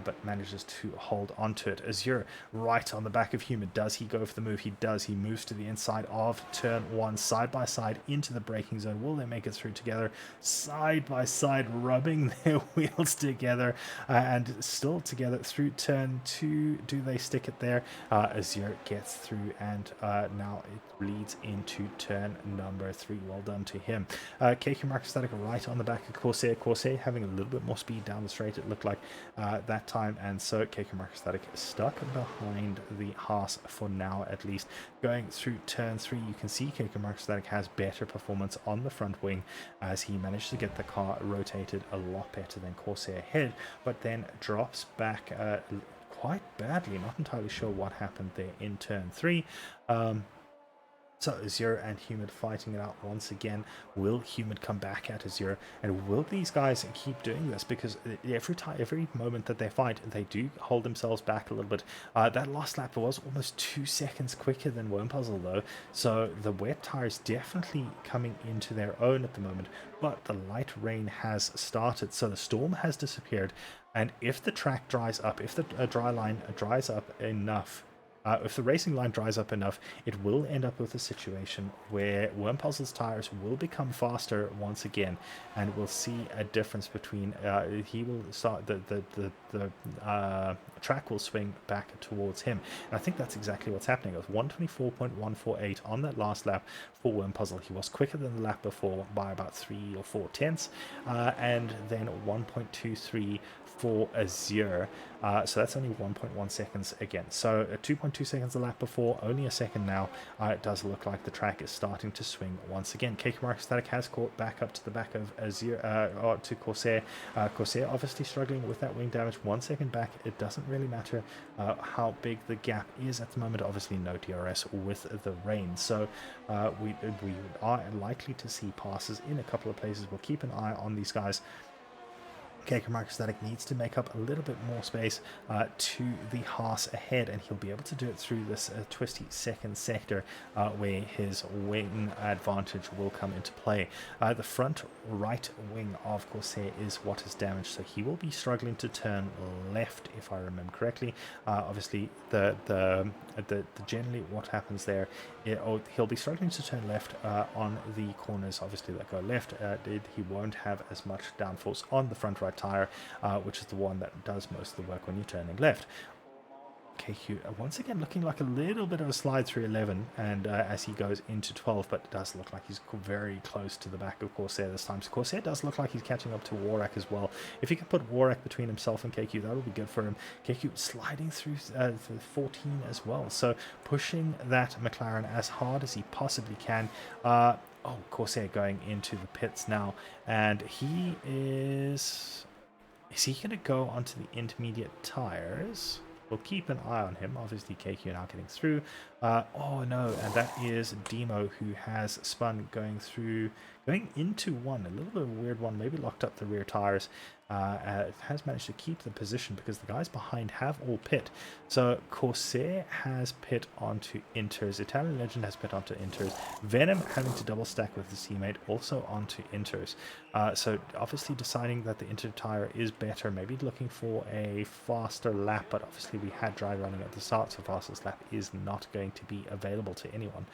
but manages to hold onto it. Azure right on the back of Human. Does he go for the move? He does. He moves to the inside of turn 1, side by side into the braking zone. Will they make it through together? Side by side, rubbing their wheels together, and still together through turn 2. Do they stick it there? Azure gets through, and now it leads into turn number 3. Well done to him. KQ Microstatic right on the back of Corsair. Corsair having a little bit more speed down the straight, it looked like that time, and so KQ Microstatic stuck behind the Haas for now at least. Going through turn 3, you can see KQ Microstatic has better performance on the front wing as he managed to get the car rotated a lot better than Corsair had, but then drops back quite badly. Not entirely sure what happened there in turn 3. So Azure and Humid fighting it out once again. Will Humid come back at Azure, and will these guys keep doing this? Because every moment that they fight, they do hold themselves back a little bit. That last lap was almost 2 seconds quicker than Wormpuzzle though, so the wet tires definitely coming into their own at the moment. But the light rain has started, so the storm has disappeared, and if the track dries up, if the dry line dries up enough, if the racing line dries up enough, it will end up with a situation where Wormpuzzle's tires will become faster once again, and we'll see a difference between he will start the track will swing back towards him, and I think that's exactly what's happening. It was 124.148 on that last lap for Wormpuzzle. He was quicker than the lap before by about 3 or 4 tenths, and then 1.23 for Azure, so that's only 1.1 seconds again. So 2.2 seconds a lap before, only a second now. It does look like the track is starting to swing once again. KK Microstatic has caught back up to the back of Azure, to Corsair. Corsair obviously struggling with that wing damage. 1 second back. It doesn't really matter how big the gap is at the moment. Obviously no DRS with the rain, so we are likely to see passes in a couple of places. We'll keep an eye on these guys. KK Microstatic needs to make up a little bit more space to the Haas ahead, and he'll be able to do it through this twisty second sector where his wing advantage will come into play. The front right wing of Corsair is what is damaged, so he will be struggling to turn left, if I remember correctly. Obviously, the generally what happens there, he'll be struggling to turn left on the corners, obviously, that go left. He won't have as much downforce on the front right tire, which is the one that does most of the work when you're turning left. KQ once again looking like a little bit of a slide through 11, and as he goes into 12, but it does look like he's very close to the back of Corsair this time. So Corsair does look like he's catching up to Warak as well. If he could put Warak between himself and KQ, that would be good for him. KQ sliding through 14 as well, so pushing that McLaren as hard as he possibly can. Corsair going into the pits now, and he is he going to go onto the intermediate tires? We'll keep an eye on him. Obviously, KQ now getting through. Oh no, and that is Demo, who has spun going into one. A little bit of a weird one, maybe locked up the rear tires. Has managed to keep the position because the guys behind have all pit. So Corsair has pit onto Inters. Italian Legend has pit onto Inters. Venom having to double stack with his teammate also onto Inters. So obviously deciding that the Inter tire is better, maybe looking for a faster lap, but obviously we had dry running at the start, so fastest lap is not going to be available to anyone.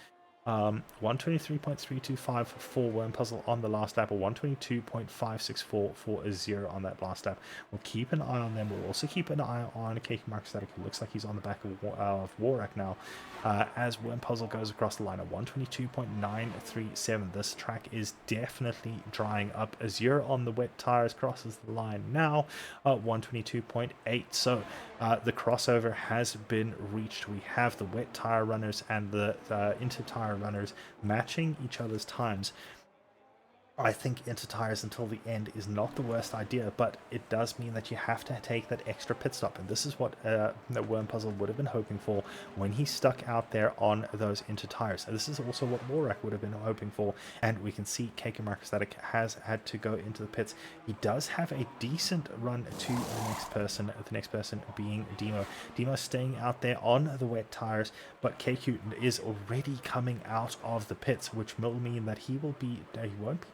123.325 for Worm Puzzle on the last lap, or 122.564 for Azure on that last lap. We'll keep an eye on them. We'll also keep an eye on Cake Mark Static. It looks like he's on the back of Warak now. As Worm Puzzle goes across the line at 122.937. This track is definitely drying up. Azure on the wet tires crosses the line now at 122.8. So the crossover has been reached. We have the wet tire runners and the inter tire runners matching each other's times. I think into tires until the end is not the worst idea, but it does mean that you have to take that extra pit stop, and this is what the Worm Puzzle would have been hoping for when he stuck out there on those into tires. And this is also what Morak would have been hoping for, and we can see Keiko Markostatic has had to go into the pits. He does have a decent run to the next person being Demo. Demo staying out there on the wet tires, but Keiko is already coming out of the pits, which will mean that he won't be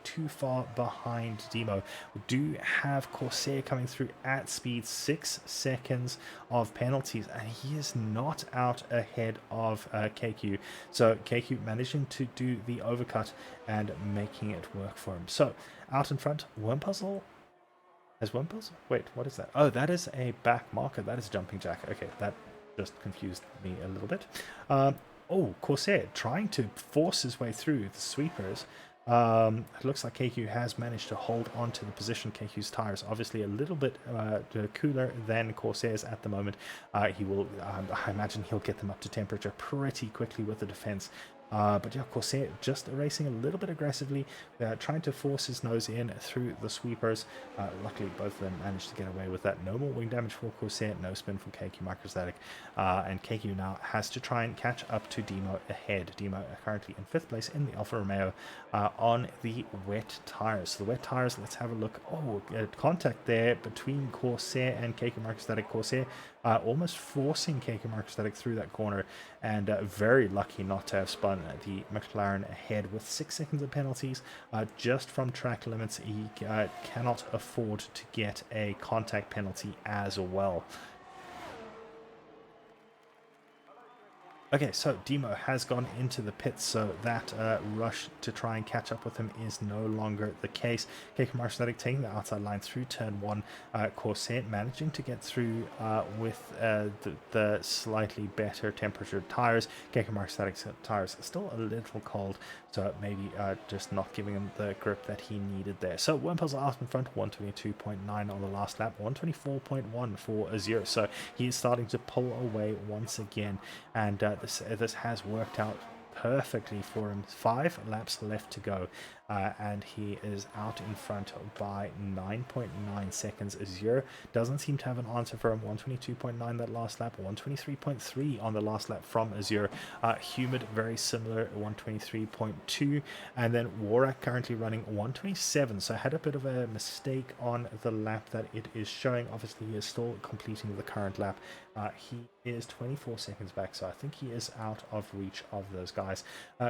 too far behind Demo. We do have Corsair coming through at speed, 6 seconds of penalties, and he is not out ahead of KQ. So KQ managing to do the overcut and making it work for him. So out in front, Worm Puzzle. Has Worm Puzzle? Wait, what is that? Oh, that is a back marker. That is Jumping Jack. Okay, that just confused me a little bit. Oh, Corsair trying to force his way through the sweepers. It looks like KQ has managed to hold on to the position. KQ's tires obviously a little bit cooler than Corsair's at the moment. He will, I imagine he'll get them up to temperature pretty quickly with the defense. But yeah, Corsair just racing a little bit aggressively, trying to force his nose in through the sweepers. Luckily, both of them managed to get away with that. No more wing damage for Corsair, no spin for KQ Microstatic. And KQ now has to try and catch up to Demo ahead. Demo currently in 5th place in the Alfa Romeo on the wet tires. So the wet tires, let's have a look. Oh, contact there between Corsair and KQ Microstatic. Corsair almost forcing KQ Microstatic through that corner, and very lucky not to have spun the McLaren ahead with 6 seconds of penalties just from track limits. He cannot afford to get a contact penalty as well. Okay, so Demo has gone into the pits, so that rush to try and catch up with him is no longer the case. Keiko Marshall taking the outside line through turn 1. Corsair managing to get through with the slightly better temperature tires. Keiko Marshall tires still a little cold, so maybe just not giving him the grip that he needed there. So Worm Puzzle out in front, 122.9 on the last lap, 124.1 for Azure. So he is starting to pull away once again, and this has worked out perfectly for him. 5 laps left to go, and he is out in front by 9.9 seconds. Azure doesn't seem to have an answer for him. 122.9 that last lap, 123.3 on the last lap from Azure. Humid, very similar, 123.2, and then Warak currently running 127, so I had a bit of a mistake on the lap that it is showing. Obviously he is still completing the current lap. He is 24 seconds back, so I think he is out of reach of those guys.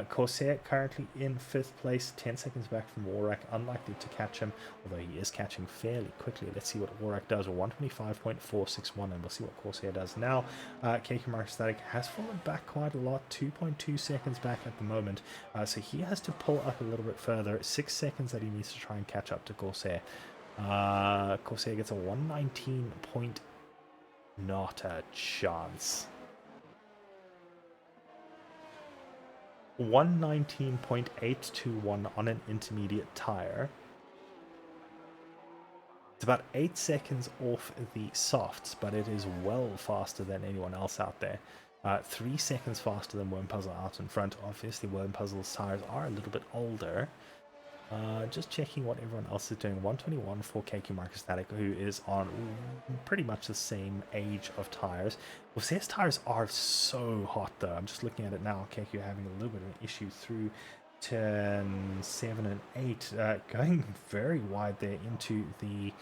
Corsair currently in 5th place, 10 seconds back from Warak, unlikely to catch him, although he is catching fairly quickly. Let's see what Warak does. 125.461, and we'll see what Corsair does now. KQ Mark has fallen back quite a lot, 2.2 seconds back at the moment, so he has to pull up a little bit further. 6 seconds that he needs to try and catch up to Corsair. Corsair gets a 119. Not a chance. 119.821 on an intermediate tire. It's about 8 seconds off the softs, but it is well faster than anyone else out there. 3 seconds faster than Worm Puzzle out in front. Obviously, Worm Puzzle's tires are a little bit older. Just checking what everyone else is doing. 121 for KQ Marcus Static, who is on pretty much the same age of tires. Well, CS tires are so hot though. I'm just looking at it now. KQ having a little bit of an issue through turn 7 and 8, going very wide there into the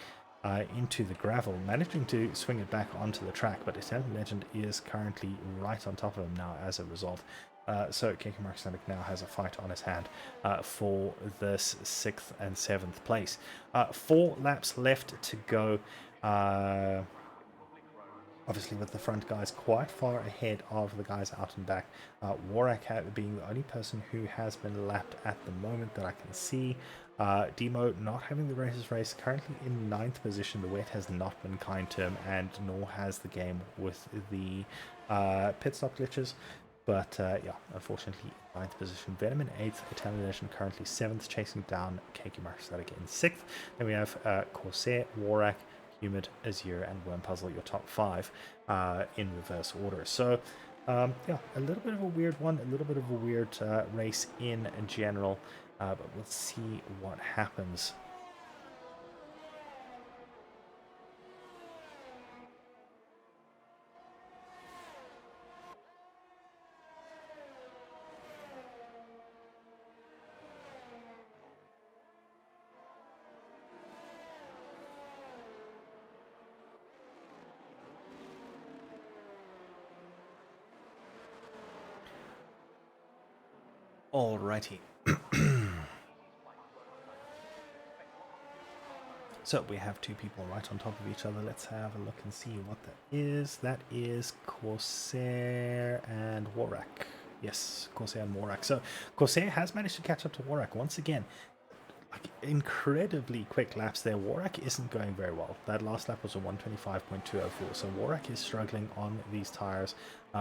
gravel, managing to swing it back onto the track, but Eternal Legend is currently right on top of him now as a result. So KK Mark now has a fight on his hand for this 6th and 7th place. 4 laps left to go. Obviously, with the front guys quite far ahead of the guys out and back. Warwick being the only person who has been lapped at the moment that I can see. Demo not having the race, currently in 9th position. The wet has not been kind to him, and nor has the game with the pit stop glitches. But yeah, unfortunately, 9th position. Venom in 8th, Italian Legend currently 7th, chasing down Keiki Markstatic in 6th. Then we have Corsair, Warwick, Humid, Azure, and Worm Puzzle, your top 5 in reverse order. So, yeah, a little bit of a weird one, a little bit of a weird race in general, but we'll see what happens. Alrighty. So we have two people right on top of each other. Let's have a look and see what that is. That is Corsair and Warwick. Yes, Corsair and Warwick. So Corsair has managed to catch up to Warwick once again. Like, incredibly quick laps there. Warwick isn't going very well. That last lap was a 125.204. So Warwick is struggling on these tires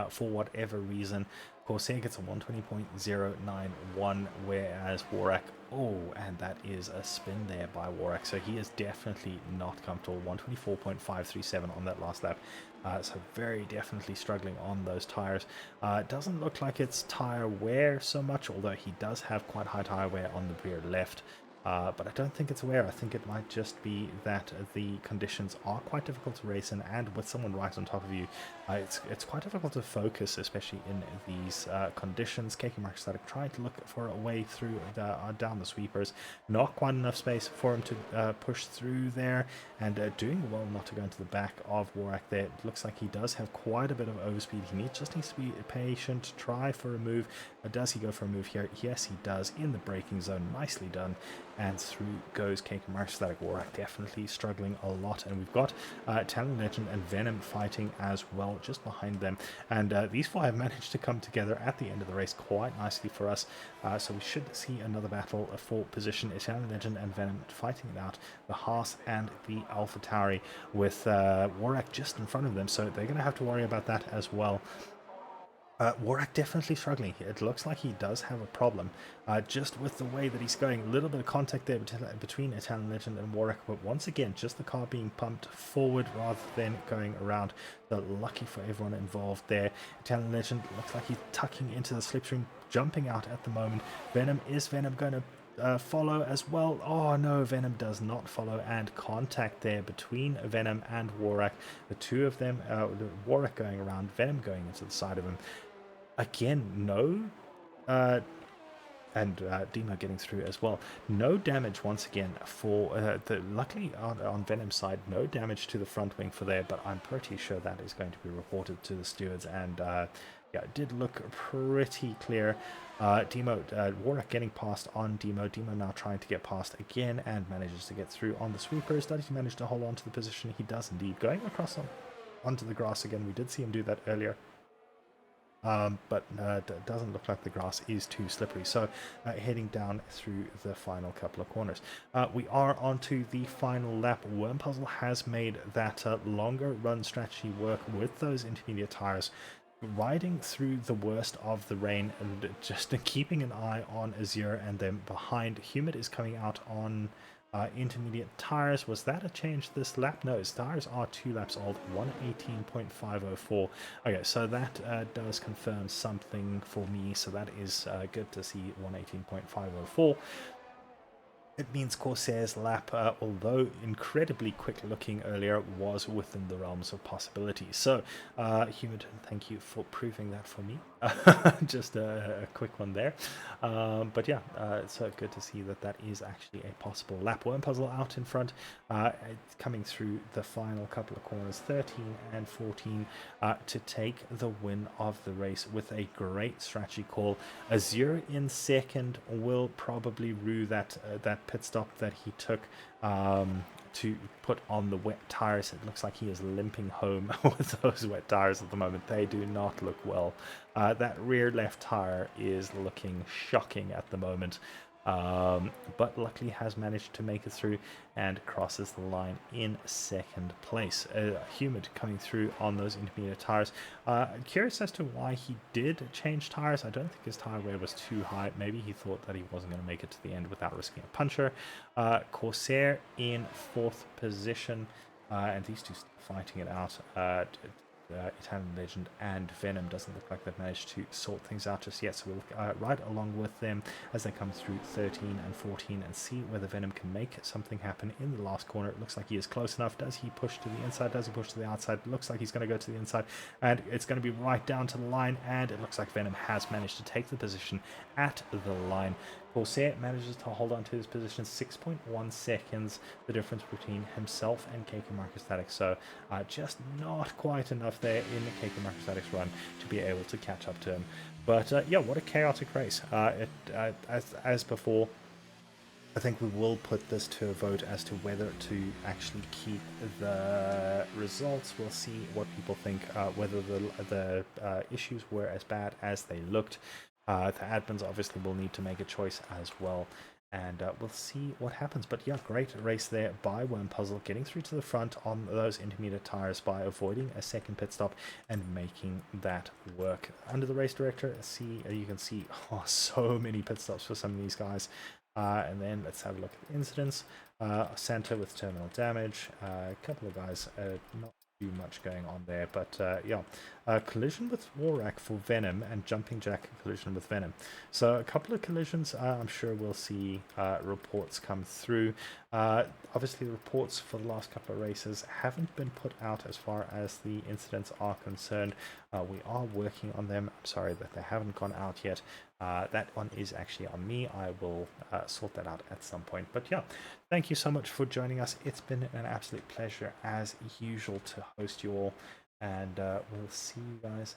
for whatever reason. Corsair gets a 120.091, whereas Warwick, oh, and that is a spin there by Warwick. So he is definitely not comfortable. 124.537 on that last lap. So very definitely struggling on those tires. Doesn't look like it's tire wear so much, although he does have quite high tire wear on the rear left. But I don't think it's wear. I think it might just be that the conditions are quite difficult to race in, and with someone right on top of you, it's quite difficult to focus, especially in these conditions. Keiki Markstatic trying to look for a way through down the sweepers. Not quite enough space for him to push through there, and doing well not to go into the back of Warwick there. It looks like he does have quite a bit of overspeed. He just needs to be patient, try for a move. Does he go for a move here? Yes, he does, in the braking zone. Nicely done. And through goes Keiki Markstatic. Warwick definitely struggling a lot. And we've got Talon Legend and Venom fighting as well just behind them. And these four have managed to come together at the end of the race quite nicely for us. So we should see another battle for position. Italian Legend and Venom fighting it out. The Haas and the Alpha Tauri with Warwick just in front of them. So they're going to have to worry about that as well. Warwick definitely struggling here. It looks like he does have a problem just with the way that he's going. A little bit of contact there between Italian Legend and Warwick, but once again, just the car being pumped forward rather than going around. So lucky for everyone involved there. Italian Legend looks like he's tucking into the slipstream, jumping out at the moment. Is Venom going to follow as well? Oh no, Venom does not follow, and contact there between Venom and Warwick. The two of them, Warwick going around, Venom going into the side of him. Again, no, and Demo getting through as well. No damage once again for luckily on Venom's side, no damage to the front wing for there, but I'm pretty sure that is going to be reported to the stewards, and yeah, it did look pretty clear. Warwick getting past on Demo now trying to get past again, and manages to get through on the sweepers. Does he manage to hold on to the position? He does indeed, going across onto the grass again. We did see him do that earlier. But it doesn't look like the grass is too slippery. So heading down through the final couple of corners. We are onto the final lap. Worm Puzzle has made that longer run strategy work with those intermediate tires, riding through the worst of the rain and just keeping an eye on Azure, and then behind Humid is coming out on intermediate tires. Was that a change this lap? No, his tires are 2 laps old, 118.504. Okay, so that does confirm something for me, so that is good to see. 118.504. It means Corsair's lap, although incredibly quick looking earlier, was within the realms of possibility. So, Humid, thank you for proving that for me. Just a quick one there. But yeah, it's good to see that that is actually a possible lap. Worm Puzzle out in front, coming through the final couple of corners, 13 and 14, to take the win of the race with a great strategy call. Azure in second will probably rue that pit stop that he took to put on the wet tires. It looks like he is limping home with those wet tires at the moment. They do not look well. That rear left tire is looking shocking at the moment. But luckily has managed to make it through and crosses the line in second place. Humid coming through on those intermediate tires. Curious as to why he did change tires. I don't think his tire wear was too high. Maybe he thought that he wasn't going to make it to the end without risking a puncture. Corsair in fourth position, and these two fighting it out. Italian Legend and Venom doesn't look like they've managed to sort things out just yet, so we'll look right along with them as they come through 13 and 14 and see whether Venom can make something happen in the last corner. It looks like he is close enough. Does he push to the inside? Does he push to the outside? It looks like he's going to go to the inside, and it's going to be right down to the line, and it looks like Venom has managed to take the position at the line. Corsair manages to hold on to his position 6.1 seconds, the difference between himself and KK Marcostatics. So just not quite enough there in the KK Marcostatics run to be able to catch up to him. But yeah, what a chaotic race. As before, I think we will put this to a vote as to whether to actually keep the results. We'll see what people think, whether the issues were as bad as they looked. The admins obviously will need to make a choice as well, and we'll see what happens. But yeah, great race there by Worm Puzzle, getting through to the front on those intermediate tires by avoiding a second pit stop and making that work. Under the race director, you can see so many pit stops for some of these guys. And then let's have a look at the incidents. Santa with terminal damage, a couple of guys not too much going on there, but yeah, collision with Warak for Venom and Jumping Jack collision with Venom. So a couple of collisions. I'm sure we'll see reports come through. Obviously, the reports for the last couple of races haven't been put out as far as the incidents are concerned. We are working on them. I'm sorry that they haven't gone out yet. That one is actually on me. I will sort that out at some point. But yeah, thank you so much for joining us. It's been an absolute pleasure as usual to host you all, and we'll see you guys